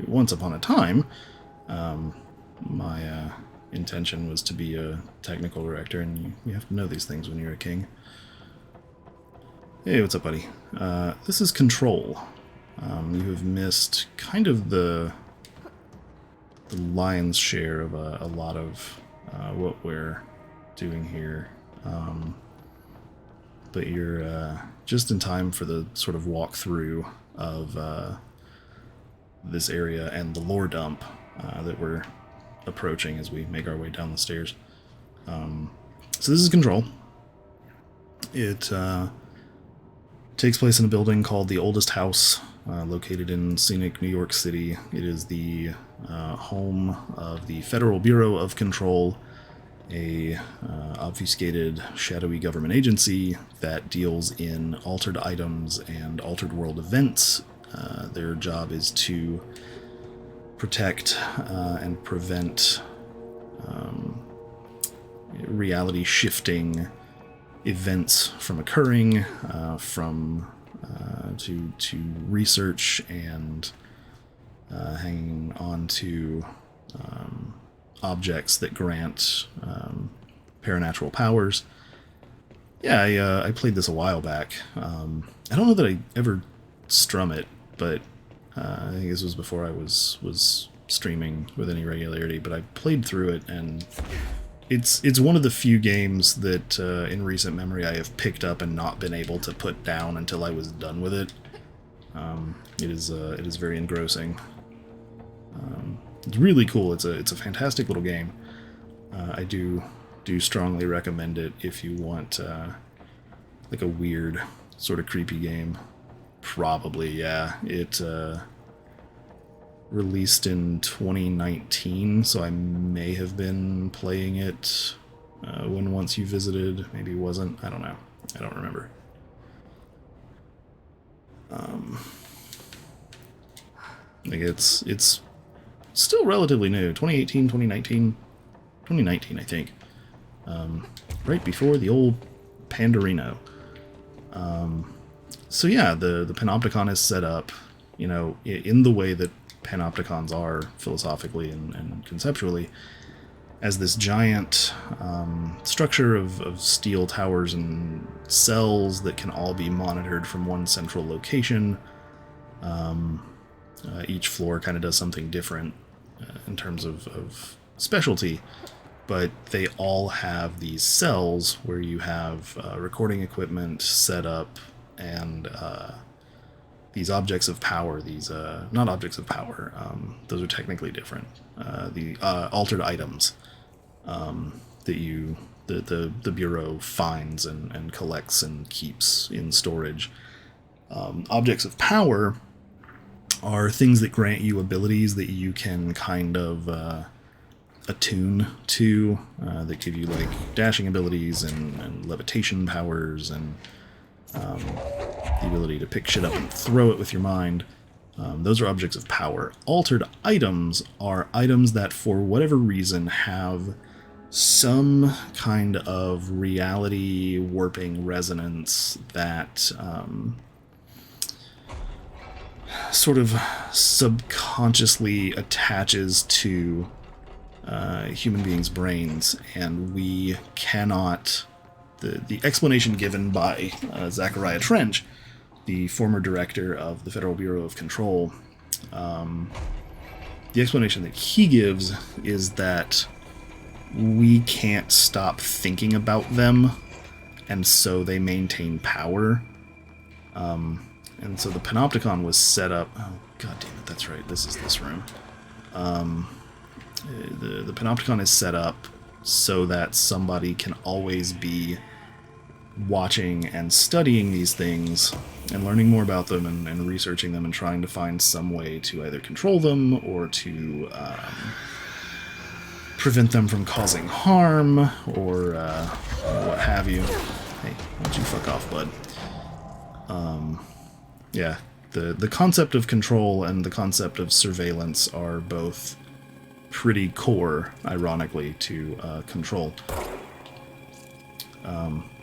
once upon a time, my intention was to be a technical director, and you have to know these things when you're a king. Hey, what's up, buddy? This is Control. You have missed kind of the lion's share of a lot of what we're doing here. But you're just in time for the sort of walkthrough of this area and the lore dump that we're approaching as we make our way down the stairs. So this is Control. It takes place in a building called the Oldest House, located in scenic New York City. It is the home of the Federal Bureau of Control, a obfuscated, shadowy government agency that deals in altered items and altered world events. Their job is to protect and prevent reality-shifting events from occurring, to research and hanging on to objects that grant paranatural powers. Yeah, I played this a while back. I don't know that I ever strum it, but I think this was before I was streaming with any regularity. But I played through it, and it's one of the few games that in recent memory I have picked up and not been able to put down until I was done with it. It is very engrossing. It's really cool. It's a fantastic little game. I do strongly recommend it if you want like a weird sort of creepy game. Probably, yeah. It released in 2019, so I may have been playing it when Once You Visited. Maybe it wasn't. I don't know. I don't remember. Like it's still relatively new. 2018, 2019, 2019, I think. Right before the old Pandorino. So yeah, the Panopticon is set up, you know, in the way that Panopticons are philosophically and conceptually, as this giant structure of steel towers and cells that can all be monitored from one central location. Each floor kind of does something different in terms of specialty, but they all have these cells where you have recording equipment set up and these objects of power, these not objects of power, those are technically different, the altered items that the Bureau finds and collects and keeps in storage. Objects of power are things that grant you abilities that you can kind of attune to, that give you like dashing abilities and levitation powers and the ability to pick shit up and throw it with your mind. Those are objects of power. Altered items are items that for whatever reason have some kind of reality warping resonance that sort of subconsciously attaches to human beings' brains, and we cannot... The explanation given by Zachariah Trench, the former director of the Federal Bureau of Control, the explanation that he gives is that we can't stop thinking about them, and so they maintain power. And so the Panopticon was set up... Oh, god damn it, that's right, this is this room. The Panopticon is set up so that somebody can always be watching and studying these things and learning more about them and researching them and trying to find some way to either control them or to prevent them from causing harm or what have you. Hey, why don't you fuck off, bud? Yeah, the concept of control and the concept of surveillance are both pretty core, ironically, to control.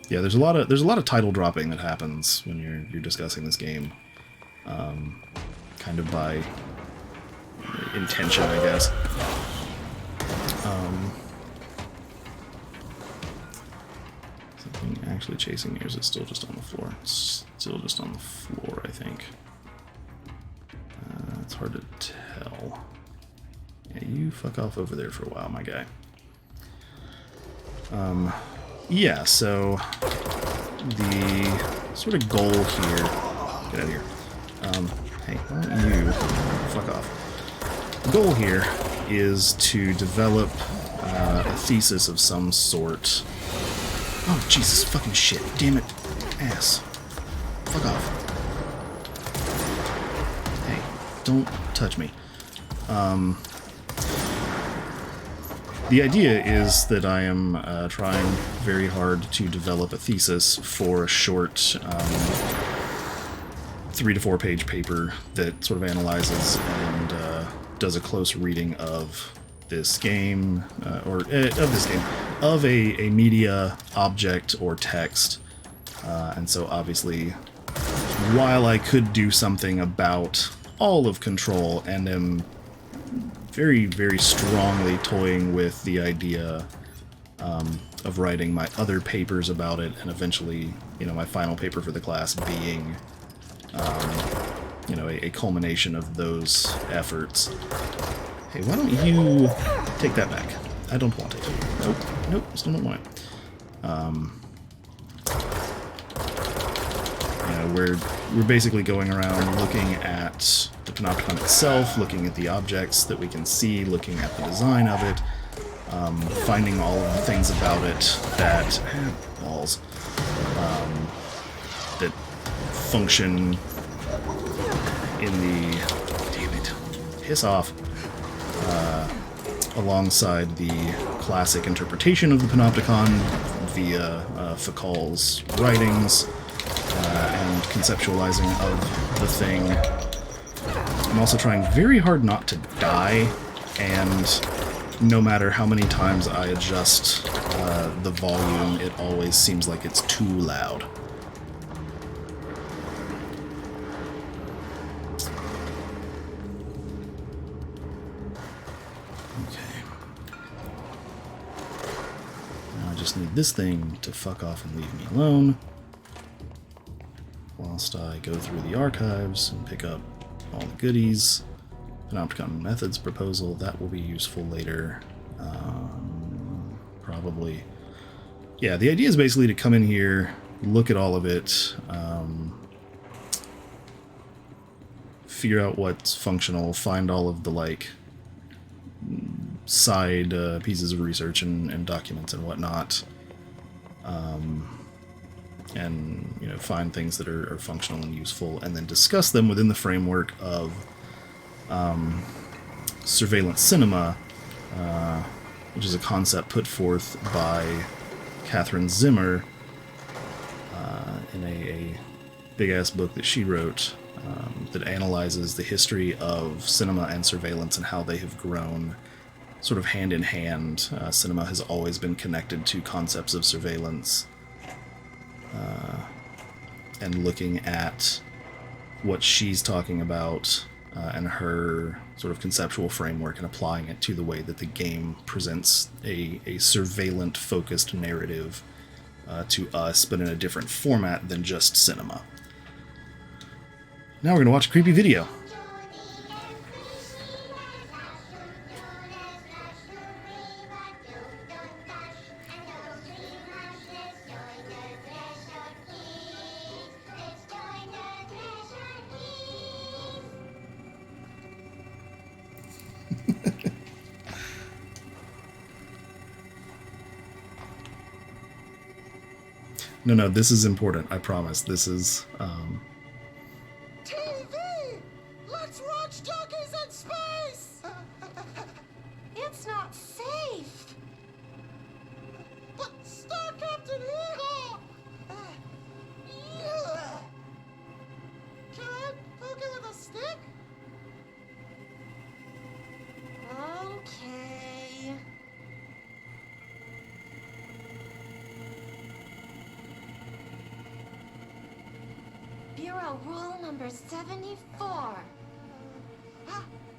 Yeah, there's a lot of title dropping that happens when you're discussing this game, kind of by intention, I guess. Something actually chasing me, or is it still just on the floor? It's still just on the floor, I think. It's hard to tell. Yeah, you fuck off over there for a while, my guy. Yeah, so the sort of goal here... Get out of here. Hey, why don't you fuck off? The goal here is to develop a thesis of some sort. Oh, Jesus fucking shit. Damn it. Ass. Fuck off. Hey, don't touch me. The idea is that I am trying very hard to develop a thesis for a short 3 to 4 page paper that sort of analyzes and does a close reading of this game, of a media object or text. And so obviously, while I could do something about all of Control and am very, very strongly toying with the idea of writing my other papers about it, and eventually, you know, my final paper for the class being, you know, a culmination of those efforts. Hey, why don't you take that back? I don't want it. Nope, nope, still don't want it. You know, we're basically going around looking at the Panopticon itself, looking at the objects that we can see, looking at the design of it, finding all of the things about it that balls that function in the damn it, piss off, alongside the classic interpretation of the Panopticon via Foucault's writings and conceptualizing of the thing. I'm also trying very hard not to die, and no matter how many times I adjust the volume, it always seems like it's too loud. I just need this thing to fuck off and leave me alone, whilst I go through the archives and pick up all the goodies. Panopticon methods proposal, that will be useful later. Probably. Yeah, the idea is basically to come in here, look at all of it, figure out what's functional, find all of the, like, side pieces of research and documents and whatnot, and, you know, find things that are functional and useful, and then discuss them within the framework of surveillance cinema, which is a concept put forth by Catherine Zimmer in a big-ass book that she wrote that analyzes the history of cinema and surveillance and how they have grown sort of hand in hand. Cinema has always been connected to concepts of surveillance, and looking at what she's talking about and her sort of conceptual framework and applying it to the way that the game presents a surveillant-focused narrative to us, but in a different format than just cinema. Now we're going to watch a creepy video. No, this is important. I promise. This is, TV! Let's watch Donkeys in Space! It's not safe. But Star Captain Eagle! Can I poke it with a stick? Okay. Bureau rule number 74.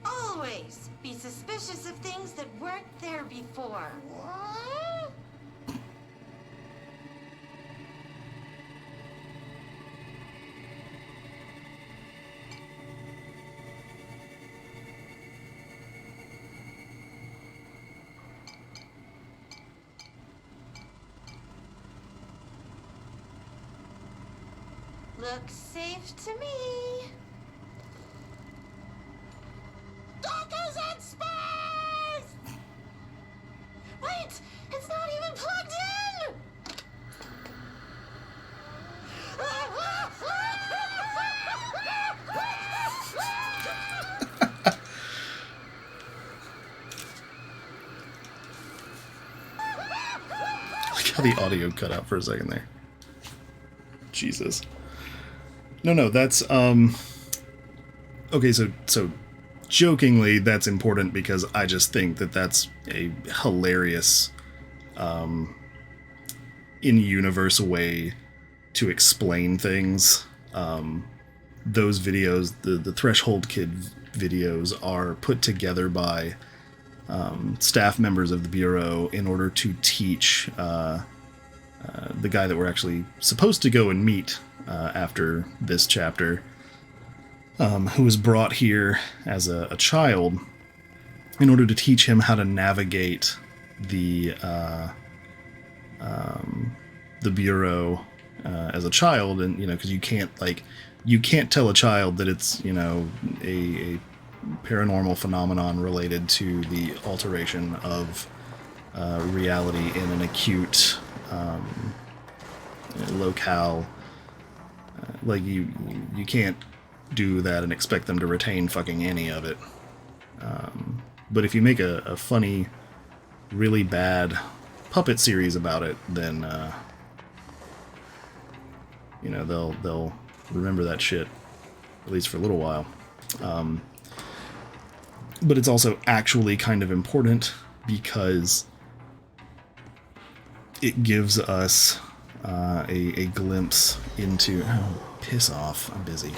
Always be suspicious of things that weren't there before. What? Looks safe to me. Donkeys in space! Wait! It's not even plugged in! like how the audio cut out for a second there. Jesus. No, that's, okay, so jokingly, that's important because I just think that that's a hilarious, in-universe way to explain things. Those videos, the Threshold Kid videos, are put together by staff members of the Bureau in order to teach the guy that we're actually supposed to go and meet after this chapter, who was brought here as a child, in order to teach him how to navigate the Bureau as a child. And, you know, because you can't tell a child that it's, you know, a paranormal phenomenon related to the alteration of reality in an acute locale. Like, you can't do that and expect them to retain fucking any of it. But if you make a funny, really bad puppet series about it, then you know, they'll remember that shit, at least for a little while. But it's also actually kind of important because it gives us a glimpse into... Oh, piss off, I'm busy.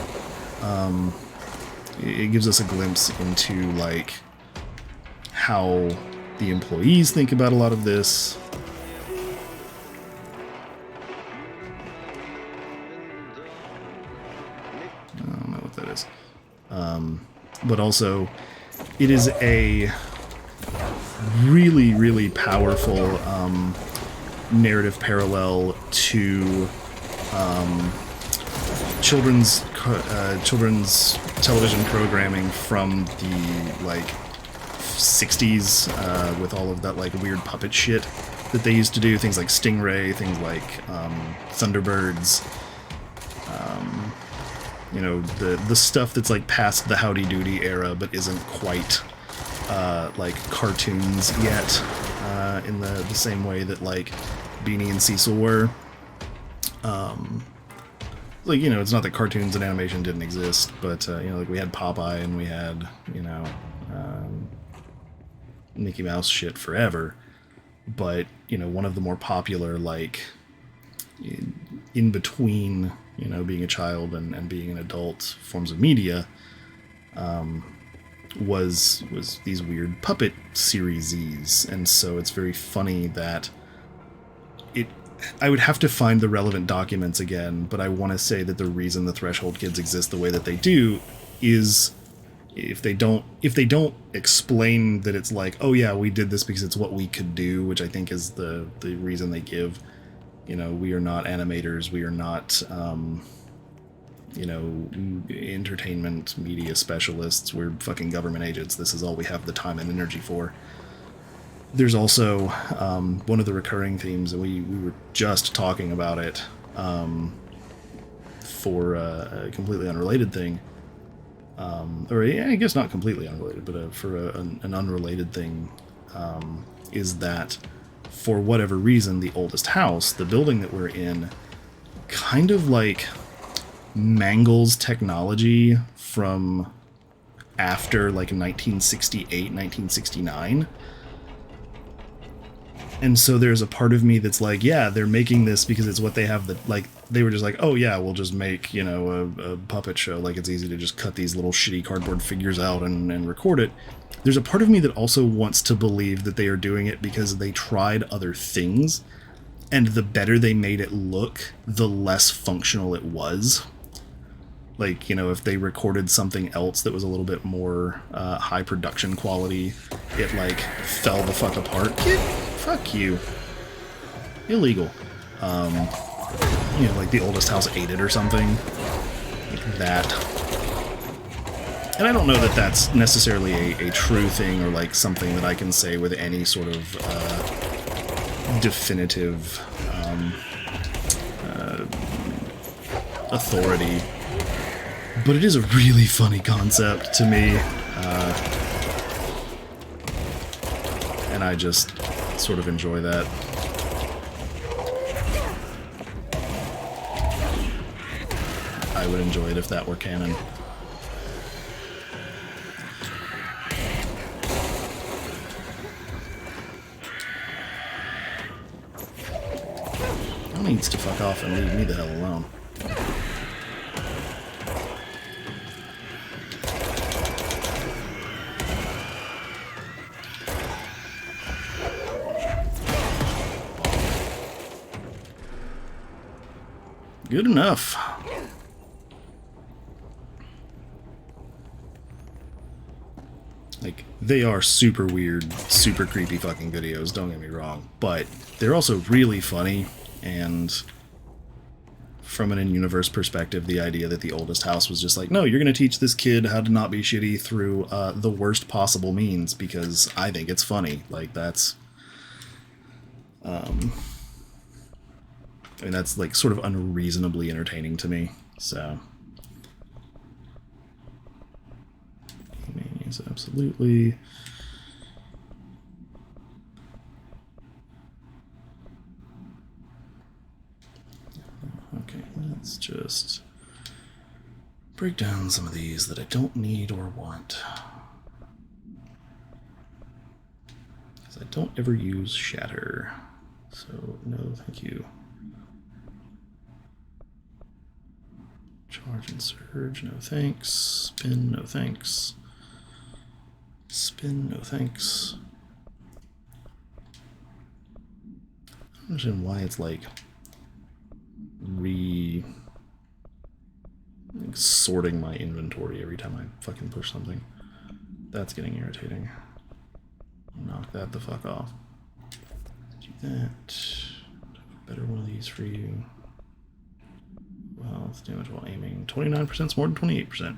It gives us a glimpse into, like, how the employees think about a lot of this. I don't know what that is. But also, it is a really, really powerful narrative parallel to children's television programming from the, like, 60s, with all of that, like, weird puppet shit that they used to do. Things like Stingray, things like Thunderbirds. You know, the stuff that's, like, past the Howdy Doody era but isn't quite like cartoons yet, in the same way that, like, Beanie and Cecil were. Like, you know, it's not that cartoons and animation didn't exist, but, you know, like, we had Popeye and we had, you know, Mickey Mouse shit forever. But, you know, one of the more popular, like, in between, you know, being a child and being an adult forms of media, was these weird puppet series. And so it's very funny that I would have to find the relevant documents again, but I want to say that the reason the Threshold Kids exist the way that they do is if they don't explain that it's like, oh yeah, we did this because it's what we could do, which I think is the reason they give. You know, we are not animators, we are not, you know, entertainment media specialists, we're fucking government agents, this is all we have the time and energy for. There's also one of the recurring themes, and we were just talking about it for a completely unrelated thing, or I guess not completely unrelated, but for an unrelated thing, is that for whatever reason, the oldest house, the building that we're in, kind of like mangles technology from after like 1968, 1969. And so there's a part of me that's like, yeah, they're making this because it's what they have, like, they were just like, oh yeah, we'll just make, you know, a puppet show. Like, it's easy to just cut these little shitty cardboard figures out and record it. There's a part of me that also wants to believe that they are doing it because they tried other things, and the better they made it look, the less functional it was. Like, you know, if they recorded something else that was a little bit more high production quality, it, like, fell the fuck apart. Fuck you. Illegal. You know, like the oldest house ate it or something. Like that. And I don't know that that's necessarily a true thing, or like something that I can say with any sort of definitive authority. But it is a really funny concept to me. And I just sort of enjoy that. I would enjoy it if that were canon. He needs to fuck off and leave me the hell alone. Good enough. Like, they are super weird, super creepy fucking videos, don't get me wrong, but they're also really funny, and from an in-universe perspective, the idea that the oldest house was just like, no, you're going to teach this kid how to not be shitty through the worst possible means, because I think it's funny. Like, that's... I mean, that's, like, sort of unreasonably entertaining to me, so... Yes, absolutely. Okay, let's just break down some of these that I don't need or want. Because I don't ever use shatter. So, no, thank you. Charge and surge, no thanks. Spin, no thanks. Spin, no thanks. I don't understand why it's like sorting my inventory every time I fucking push something. That's getting irritating. Knock that the fuck off. Do that. Better one of these for you. Well, it's damage while aiming. 29% is more than 28%.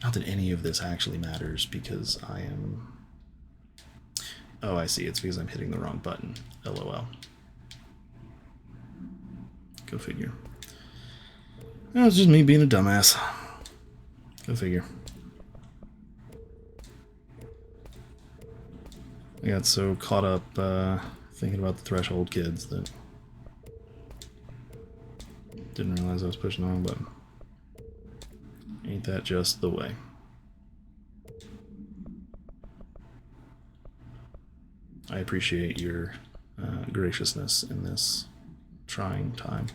Not that any of this actually matters, because I am... Oh, I see. It's because I'm hitting the wrong button. LOL. Go figure. No, it's just me being a dumbass. Go figure. I got so caught up thinking about the threshold kids that didn't realize I was pushing the wrong button. Ain't that just the way? I appreciate your graciousness in this trying time.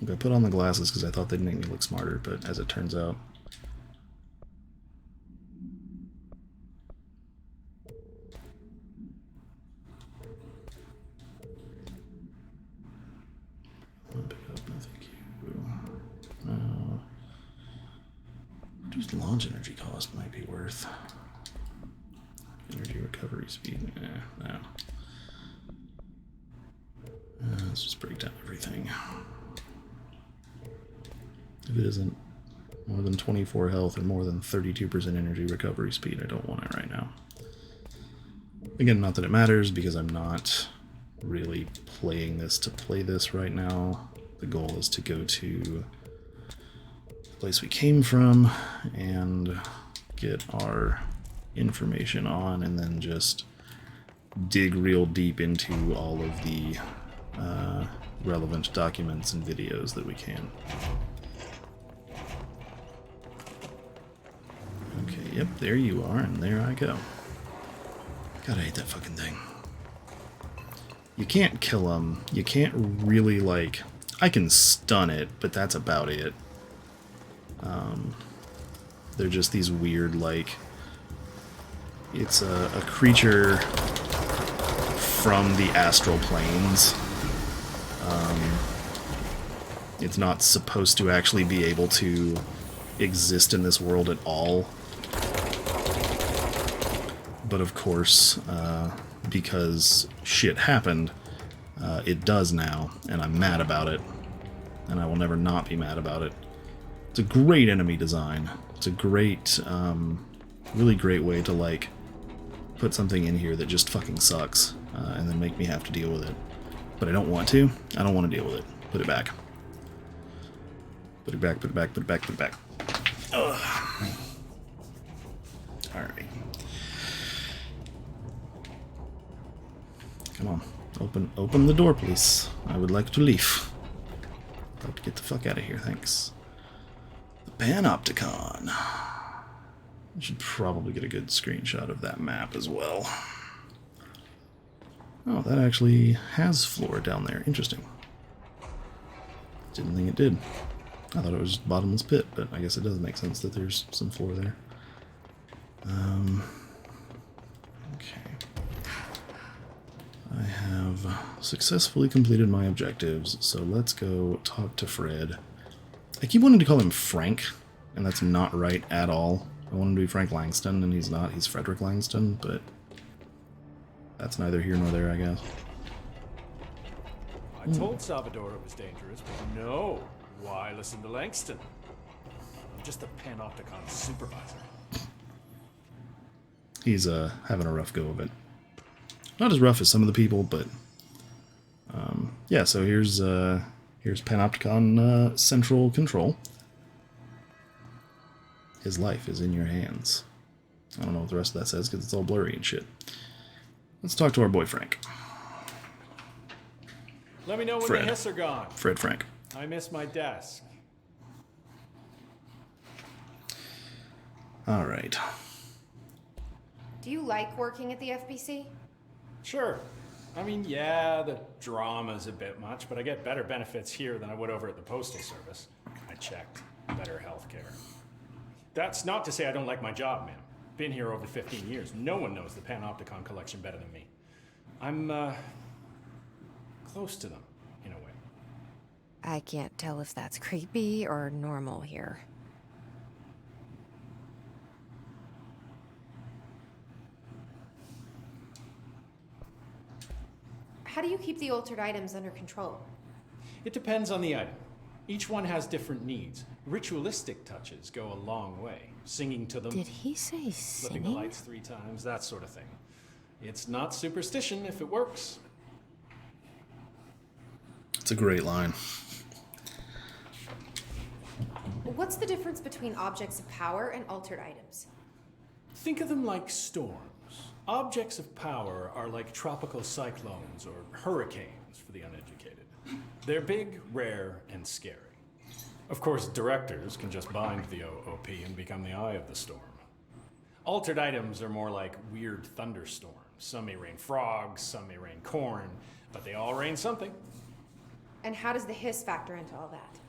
I put on the glasses because I thought they'd make me look smarter, but as it turns out, reduced launch energy cost might be worth. Energy recovery speed, no. Let's just break down everything. If it isn't more than 24 health or more than 32% energy recovery speed, I don't want it right now. Again, not that it matters, because I'm not really playing this to play this right now. The goal is to go to the place we came from and get our information on, and then just dig real deep into all of the relevant documents and videos that we can. Okay, yep, there you are, and there I go. God, I hate that fucking thing. You can't kill them. You can't really, like... I can stun it, but that's about it. They're just these weird, like... It's a creature from the astral planes. It's not supposed to actually be able to exist in this world at all. But of course, because shit happened, it does now, and I'm mad about it. And I will never not be mad about it. It's a great enemy design. It's a great, really great way to, like, put something in here that just fucking sucks, and then make me have to deal with it. But I don't want to. I don't want to deal with it. Put it back. Put it back, put it back, put it back, put it back. Ugh. Alright. Come on. Open the door, please. I would like to leave. I'd like to get the fuck out of here, thanks. The Panopticon. I should probably get a good screenshot of that map as well. Oh, that actually has floor down there. Interesting. Didn't think it did. I thought it was just bottomless pit, but I guess it does make sense that there's some floor there. Okay. have successfully completed my objectives, so let's go talk to Fred. I keep wanting to call him Frank, and that's not right at all. I want him to be Frank Langston, and he's not. He's Frederick Langston, but that's neither here nor there, I guess. I told Salvador it was dangerous, but no. Why listen to Langston? I'm just a Panopticon supervisor. He's having a rough go of it. Not as rough as some of the people, but yeah. So here's Panopticon Central Control. His life is in your hands. I don't know what the rest of that says because it's all blurry and shit. Let's talk to our boy Frank. Let me know when Fred. the hiss are gone. Fred Frank. I miss my desk. All right. Do you like working at the FBC? Sure. I mean, yeah, the drama's a bit much, but I get better benefits here than I would over at the Postal Service. I checked. Better healthcare. That's not to say I don't like my job, man. Been here over 15 years. No one knows the Panopticon collection better than me. I'm, close to them, in a way. I can't tell if that's creepy or normal here. How do you keep the altered items under control? It depends on the item. Each one has different needs. Ritualistic touches go a long way. Singing to them. Did he say Flipping the singing? lights 3 times, that sort of thing. It's not superstition if it works. It's a great line. What's the difference between objects of power and altered items? Think of them like storms. Objects of power are like tropical cyclones or hurricanes for the uneducated. They're big, rare, and scary. Of course, directors can just bind the OOP and become the eye of the storm. Altered items are more like weird thunderstorms. Some may rain frogs, some may rain corn, but they all rain something. And how does the hiss factor into all that?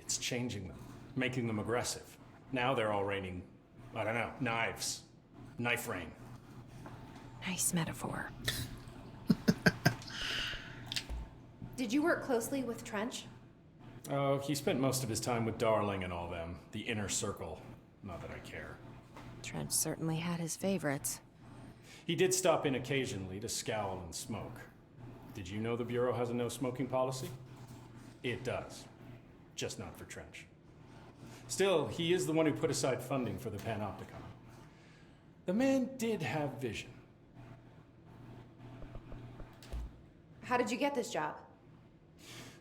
It's changing them, making them aggressive. Now they're all raining, I don't know, knives. Knife rain. Nice metaphor. Did you work closely with Trench? Oh, he spent most of his time with Darling and all them. The inner circle. Not that I care. Trent certainly had his favorites. He did stop in occasionally to scowl and smoke. Did you know the Bureau has a no smoking policy? It does. Just not for Trench. Still, he is the one who put aside funding for the Panopticon. The man did have vision. How did you get this job?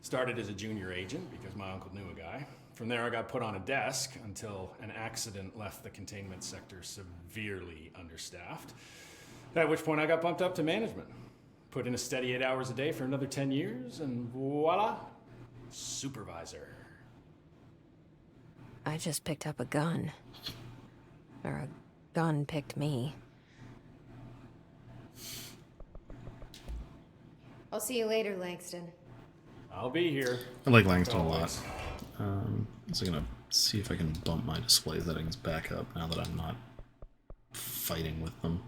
Started as a junior agent because my uncle knew a guy. From there I got put on a desk until an accident left the containment sector severely understaffed. At which point I got bumped up to management. Put in a steady 8 hours a day for another 10 years and voila, supervisor. I just picked up a gun. Or a gun picked me. I'll see you later, Langston. I'll be here. I like Langston a lot. Always. So I'm gonna see if I can bump my display settings back up now that I'm not fighting with them.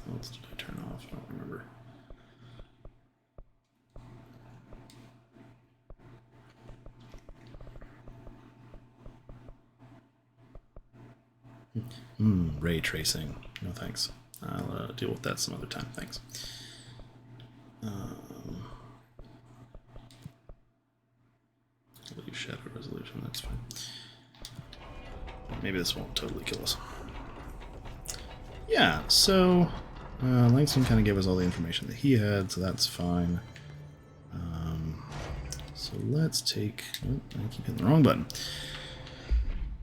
What else did I turn off? I don't remember. Ray tracing. No thanks. I'll deal with that some other time. Thanks. Leave shadow resolution. That's fine. Maybe this won't totally kill us. Yeah. So Langston kind of gave us all the information that he had, so that's fine. So let's take. Oh, I keep hitting the wrong button.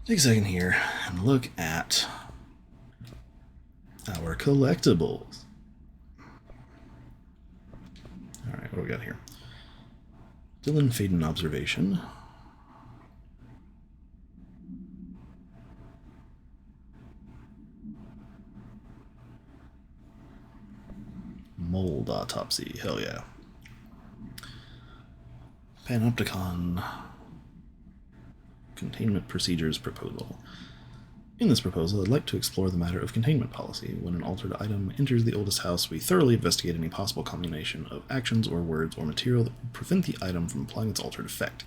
Take a second here and look at our collectibles. Alright, what do we got here? Dylan Faden observation. Mold autopsy, hell yeah. Panopticon containment procedures proposal. In this proposal, I'd like to explore the matter of containment policy. When an altered item enters the oldest house, we thoroughly investigate any possible combination of actions or words or material that would prevent the item from applying its altered effect.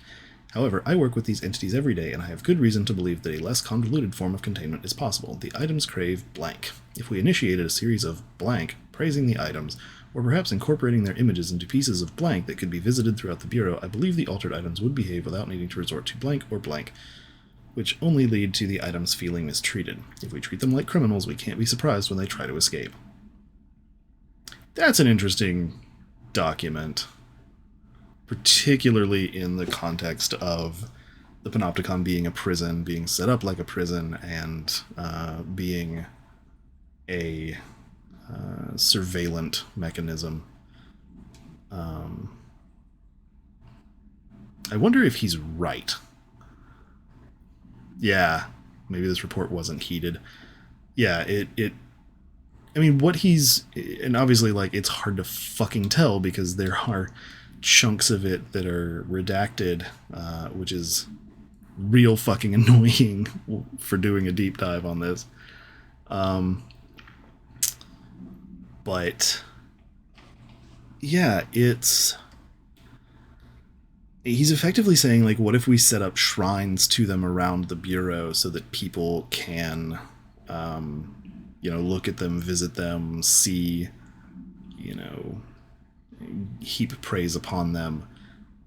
However, I work with these entities every day, and I have good reason to believe that a less convoluted form of containment is possible. The items crave blank. If we initiated a series of blank, praising the items, or perhaps incorporating their images into pieces of blank that could be visited throughout the Bureau, I believe the altered items would behave without needing to resort to blank or blank, which only lead to the items feeling mistreated. If we treat them like criminals, we can't be surprised when they try to escape. That's an interesting document, particularly in the context of the Panopticon being a prison, being set up like a prison, and being a surveillant mechanism. I wonder if he's right. Yeah, maybe this report wasn't heeded. Yeah, I mean, what he's... And obviously, like, it's hard to fucking tell because there are chunks of it that are redacted, which is real fucking annoying for doing a deep dive on this. But yeah, he's effectively saying, like, what if we set up shrines to them around the Bureau so that people can, look at them, visit them, see, heap praise upon them,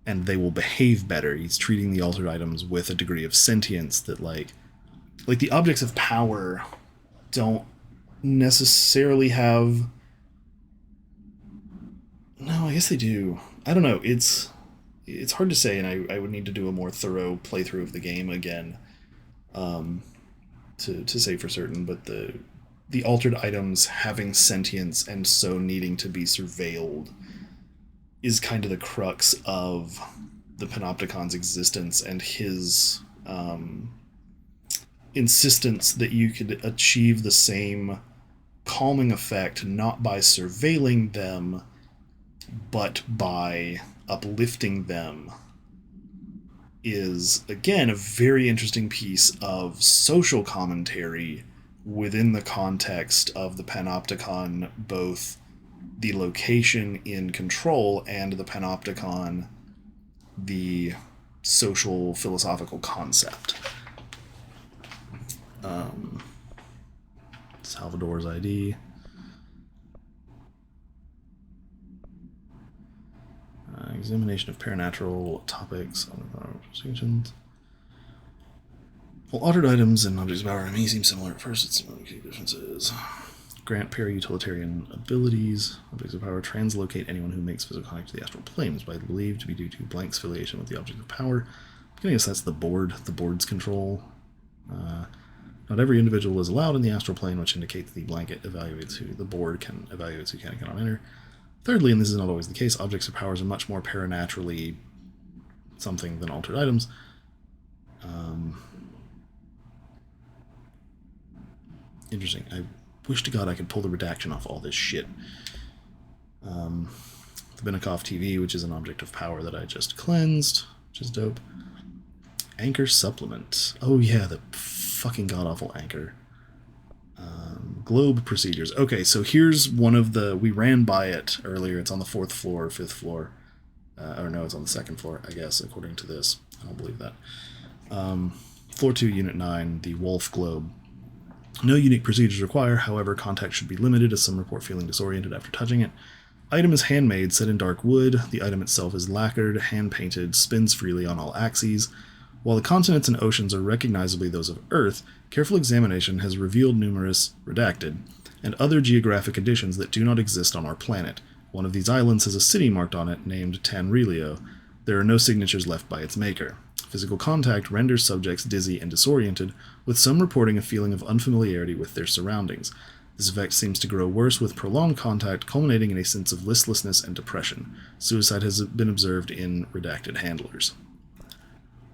and they will behave better. He's treating the altered items with a degree of sentience that, like the objects of power don't necessarily have... No, I guess they do. I don't know. It's hard to say, and I would need to do a more thorough playthrough of the game again to say for certain, but the altered items having sentience and so needing to be surveilled is kind of the crux of the Panopticon's existence, and his insistence that you could achieve the same calming effect not by surveilling them, but by uplifting them is, again, a very interesting piece of social commentary within the context of the Panopticon, both the location in Control and the Panopticon, the social philosophical concept. Salvador's ID. Examination of paranatural topics on distinctions. While altered items and objects of power may seem similar at first, it's some key differences. Grant para-utilitarian abilities. Objects of power translocate anyone who makes physical contact to the astral plane, is widely believed to be due to blank's affiliation with the object of power. I guess that's the board's control. Not every individual is allowed in the astral plane, which indicates the blanket evaluates who the board can evaluate who can and cannot enter. Thirdly, and this is not always the case, objects of powers are much more paranaturally something than altered items. Interesting. I wish to God I could pull the redaction off all this shit. The Benikoff TV, which is an object of power that I just cleansed, which is dope. Anchor supplement. Oh yeah, the fucking god-awful anchor. Globe procedures. Okay, so here's one of the... We ran by it earlier. It's on the 4th floor, 5th floor. Or no, it's on the 2nd floor, I guess, according to this. I don't believe that. Floor 2, Unit 9, the Wolf Globe. No unique procedures required, however, contact should be limited, as some report feeling disoriented after touching it. Item is handmade, set in dark wood. The item itself is lacquered, hand-painted, spins freely on all axes. While the continents and oceans are recognizably those of Earth, careful examination has revealed numerous, redacted, and other geographic additions that do not exist on our planet. One of these islands has a city marked on it named Tanrilio. There are no signatures left by its maker. Physical contact renders subjects dizzy and disoriented, with some reporting a feeling of unfamiliarity with their surroundings. This effect seems to grow worse with prolonged contact, culminating in a sense of listlessness and depression. Suicide has been observed in redacted handlers.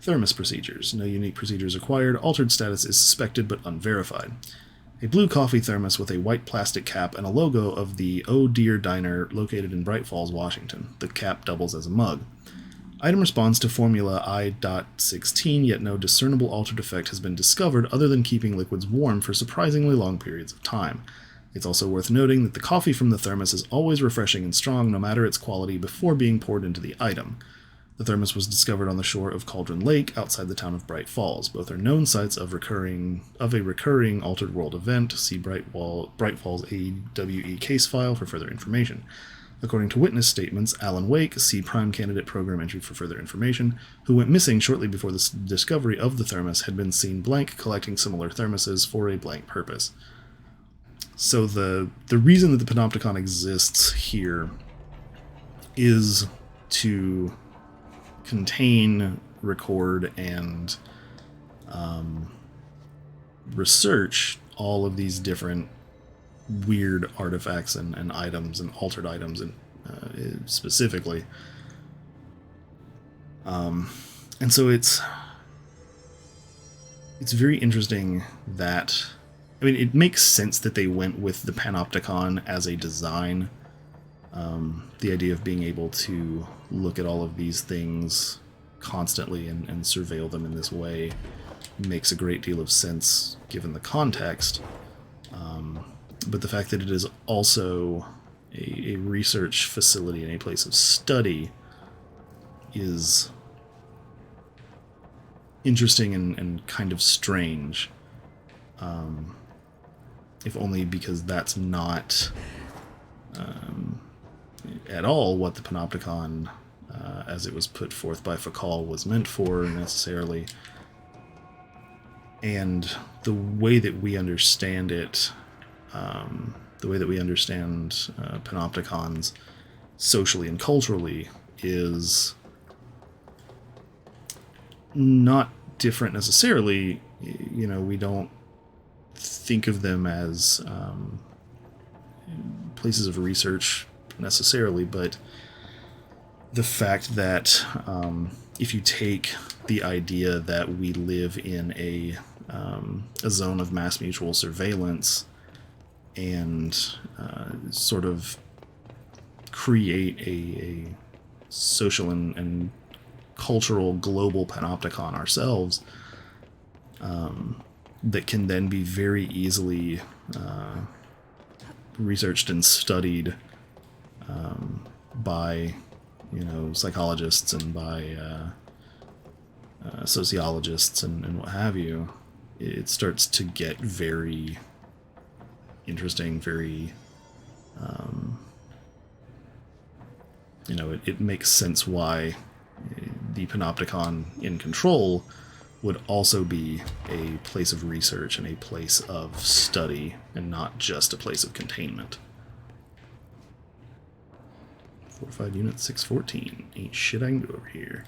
Thermos procedures. No unique procedures required. Altered status is suspected but unverified. A blue coffee thermos with a white plastic cap and a logo of the Oh Dear Diner located in Bright Falls, Washington. The cap doubles as a mug. Item responds to formula I.16, yet no discernible altered effect has been discovered other than keeping liquids warm for surprisingly long periods of time. It's also worth noting that the coffee from the thermos is always refreshing and strong, no matter its quality, before being poured into the item. The thermos was discovered on the shore of Cauldron Lake, outside the town of Bright Falls. Both are known sites of a recurring Altered World event. See Bright Falls AWE case file for further information. According to witness statements, Alan Wake, see Prime Candidate Program entry for further information, who went missing shortly before the discovery of the thermos, had been seen blank collecting similar thermoses for a blank purpose. So the reason that the Panopticon exists here is to contain, record, and research all of these different weird artifacts and items and altered items, and specifically. And so it's very interesting that, I mean, it makes sense that they went with the Panopticon as a design. The idea of being able to look at all of these things constantly and surveil them in this way makes a great deal of sense given the context. But the fact that it is also a research facility and a place of study is interesting and kind of strange. If only because that's not at all what the Panopticon, as it was put forth by Fakal, was meant for necessarily. And the way that we understand it, the way that we understand Panopticons socially and culturally is not different necessarily. You know, we don't think of them as places of research necessarily, but the fact that if you take the idea that we live in a zone of mass mutual surveillance and sort of create a social and cultural global panopticon ourselves, that can then be very easily researched and studied by, you know, psychologists and by sociologists and what have you, it starts to get very interesting, very, you know, it makes sense why the Panopticon in Control would also be a place of research and a place of study and not just a place of containment. Fortified Unit 614. Ain't shit I can do over here.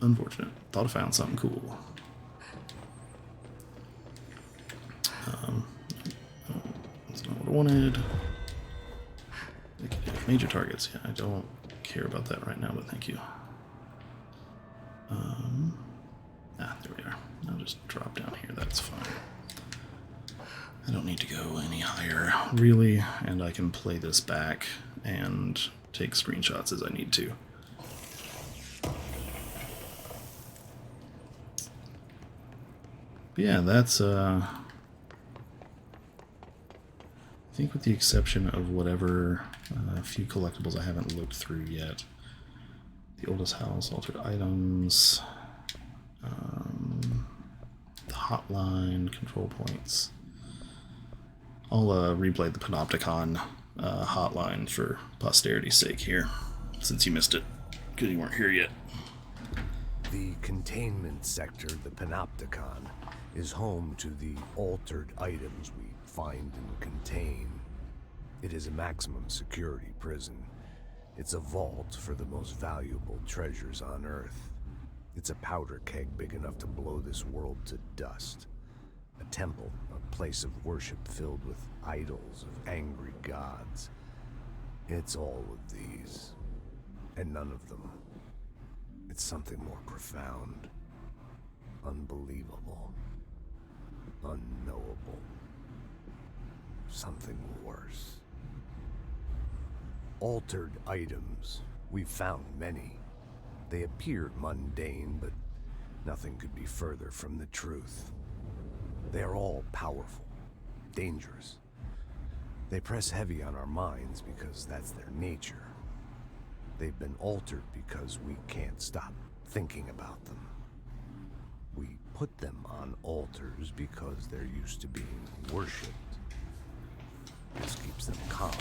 Unfortunate. Thought I found something cool. That's not what I wanted. Major targets. Yeah, I don't care about that right now, but thank you. There we are. I'll just drop down here. That's fine. I don't need to go any higher, really, and I can play this back and take screenshots as I need to. But yeah, that's, I think with the exception of whatever few collectibles I haven't looked through yet. The oldest house, altered items, the hotline, control points. I'll replay the Panopticon hotline for posterity's sake here, since you missed it, because you weren't here yet. The containment sector, the Panopticon, is home to the altered items we find and contain. It is a maximum security prison. It's a vault for the most valuable treasures on Earth. It's a powder keg big enough to blow this world to dust. A temple, a place of worship filled with idols of angry gods. It's all of these, and none of them. It's something more profound, unbelievable, unknowable. Something worse. Altered items. We've found many. They appeared mundane, but nothing could be further from the truth. They are all powerful, dangerous. They press heavy on our minds because that's their nature. They've been altered because we can't stop thinking about them. We put them on altars because they're used to being worshipped. This keeps them calm.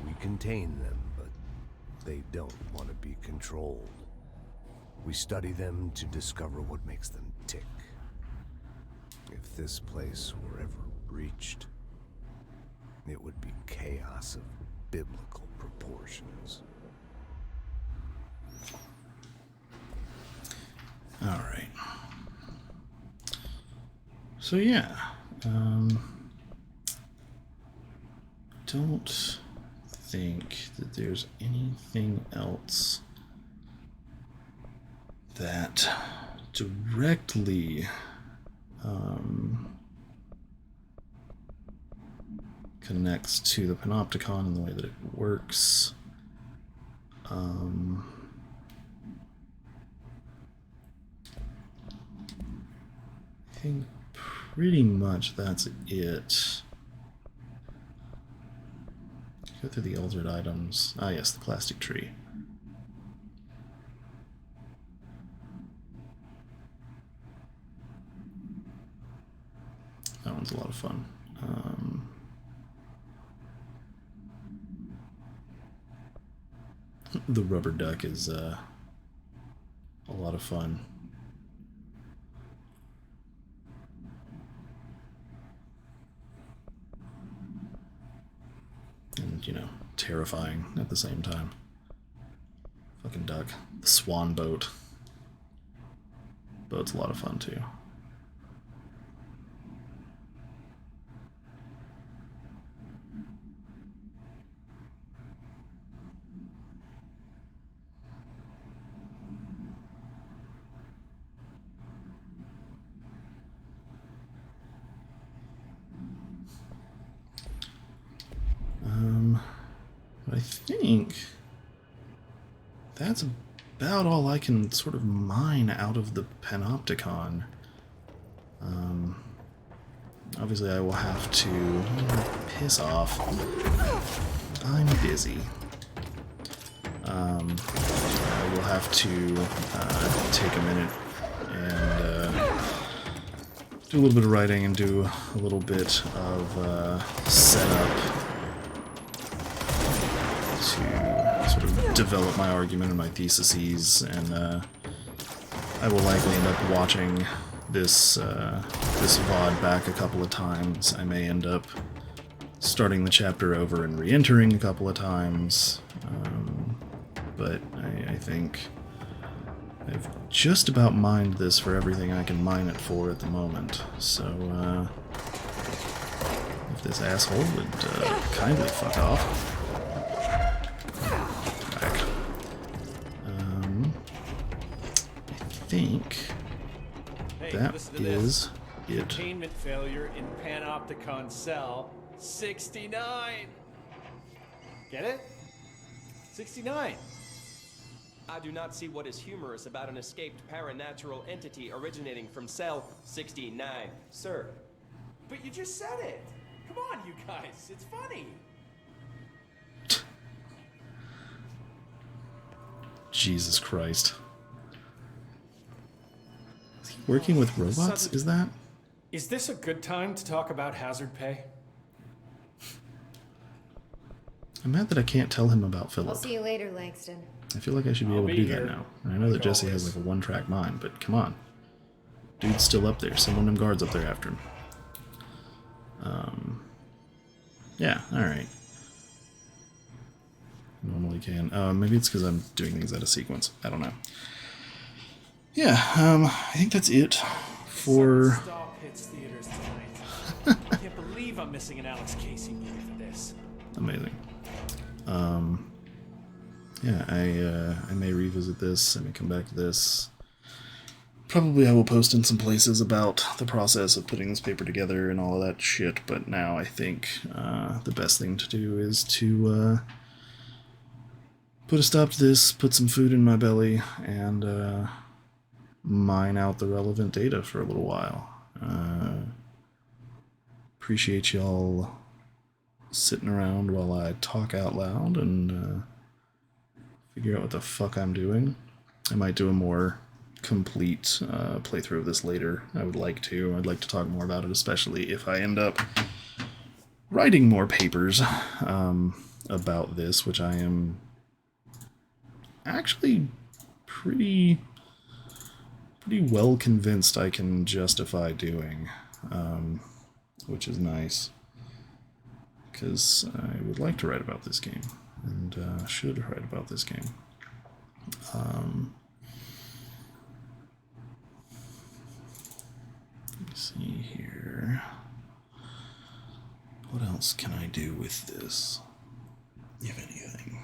We contain them, but they don't want to be controlled. We study them to discover what makes them tick. If this place were ever breached, it would be chaos of biblical proportions. All right. So yeah, don't think that there's anything else that directly connects to the Panopticon and the way that it works. I think pretty much that's it. Go through the altered items. Ah, yes, the plastic tree. That one's a lot of fun. The rubber duck is a lot of fun. And, you know, terrifying at the same time. Fucking duck. The swan boat. Boat's a lot of fun too. I think that's about all I can sort of mine out of the Panopticon. Obviously I will have to piss off. I'm busy. I will have to take a minute and do a little bit of writing and do a little bit of setup to sort of develop my argument and my theses, and I will likely end up watching this this VOD back a couple of times. I may end up starting the chapter over and re-entering a couple of times, but I think I've just about mined this for everything I can mine it for at the moment, so if this asshole would kindly fuck off. I think that is it. Containment failure in Panopticon cell 69. Get it? 69. I do not see what is humorous about an escaped paranatural entity originating from cell 69, sir. But you just said it. Come on, you guys. It's funny. Jesus Christ. Is he working with robots? Is that? Is this a good time to talk about hazard pay? I'm mad that I can't tell him about Philip. I'll see you later, Langston. I feel like I should be able to do that now. And I know that Jesse has like a one-track mind, but come on. Dude's still up there. Send one of them guards up there after him. Yeah, alright. Normally can. Maybe it's because I'm doing things out of sequence. I don't know. Yeah, I think that's it for... Stop hits theaters tonight. I can't believe I'm missing an Alex Casey movie for this. Amazing. Yeah, I may revisit this. I may come back to this. Probably I will post in some places about the process of putting this paper together and all of that shit, but now I think the best thing to do is to put a stop to this, put some food in my belly, and mine out the relevant data for a little while. Appreciate y'all sitting around while I talk out loud and figure out what the fuck I'm doing. I might do a more complete playthrough of this later. I would like to. I'd like to talk more about it, especially if I end up writing more papers about this, which I am actually pretty well convinced I can justify doing, which is nice, because I would like to write about this game, and should write about this game. Let me see here. What else can I do with this, if anything?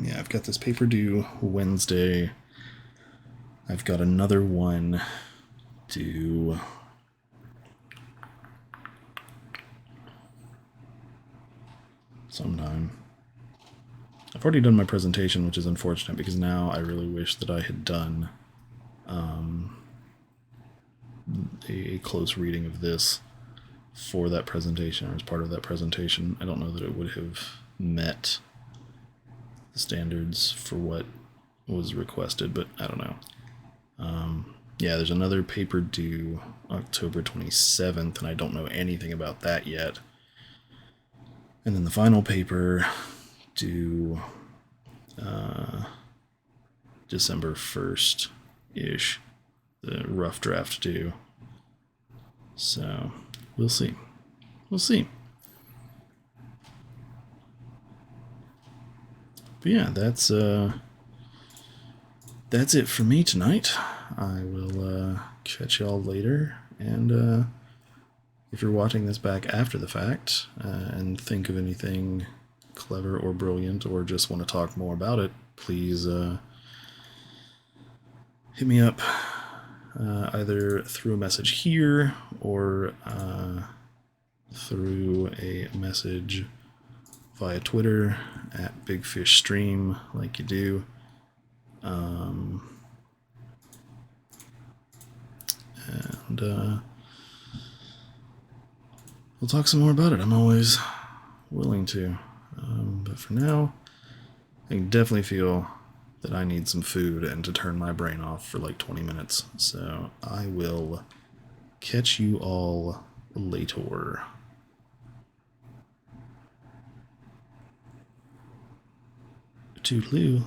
Yeah, I've got this paper due Wednesday. I've got another one due sometime. I've already done my presentation, which is unfortunate because now I really wish that I had done a close reading of this for that presentation, or as part of that presentation. I don't know that it would have met the standards for what was requested, but I don't know. Yeah, there's another paper due October 27th, and I don't know anything about that yet. And then the final paper due December 1st-ish. The rough draft due. So, we'll see. We'll see. But yeah, that's it for me tonight. I will catch y'all later, and if you're watching this back after the fact and think of anything clever or brilliant, or just want to talk more about it, please hit me up either through a message here or through a message via Twitter at BigFishStream, like you do. And we'll talk some more about it. I'm always willing to. But for now, I can definitely feel that I need some food and to turn my brain off for like 20 minutes. So I will catch you all later. Toodaloo.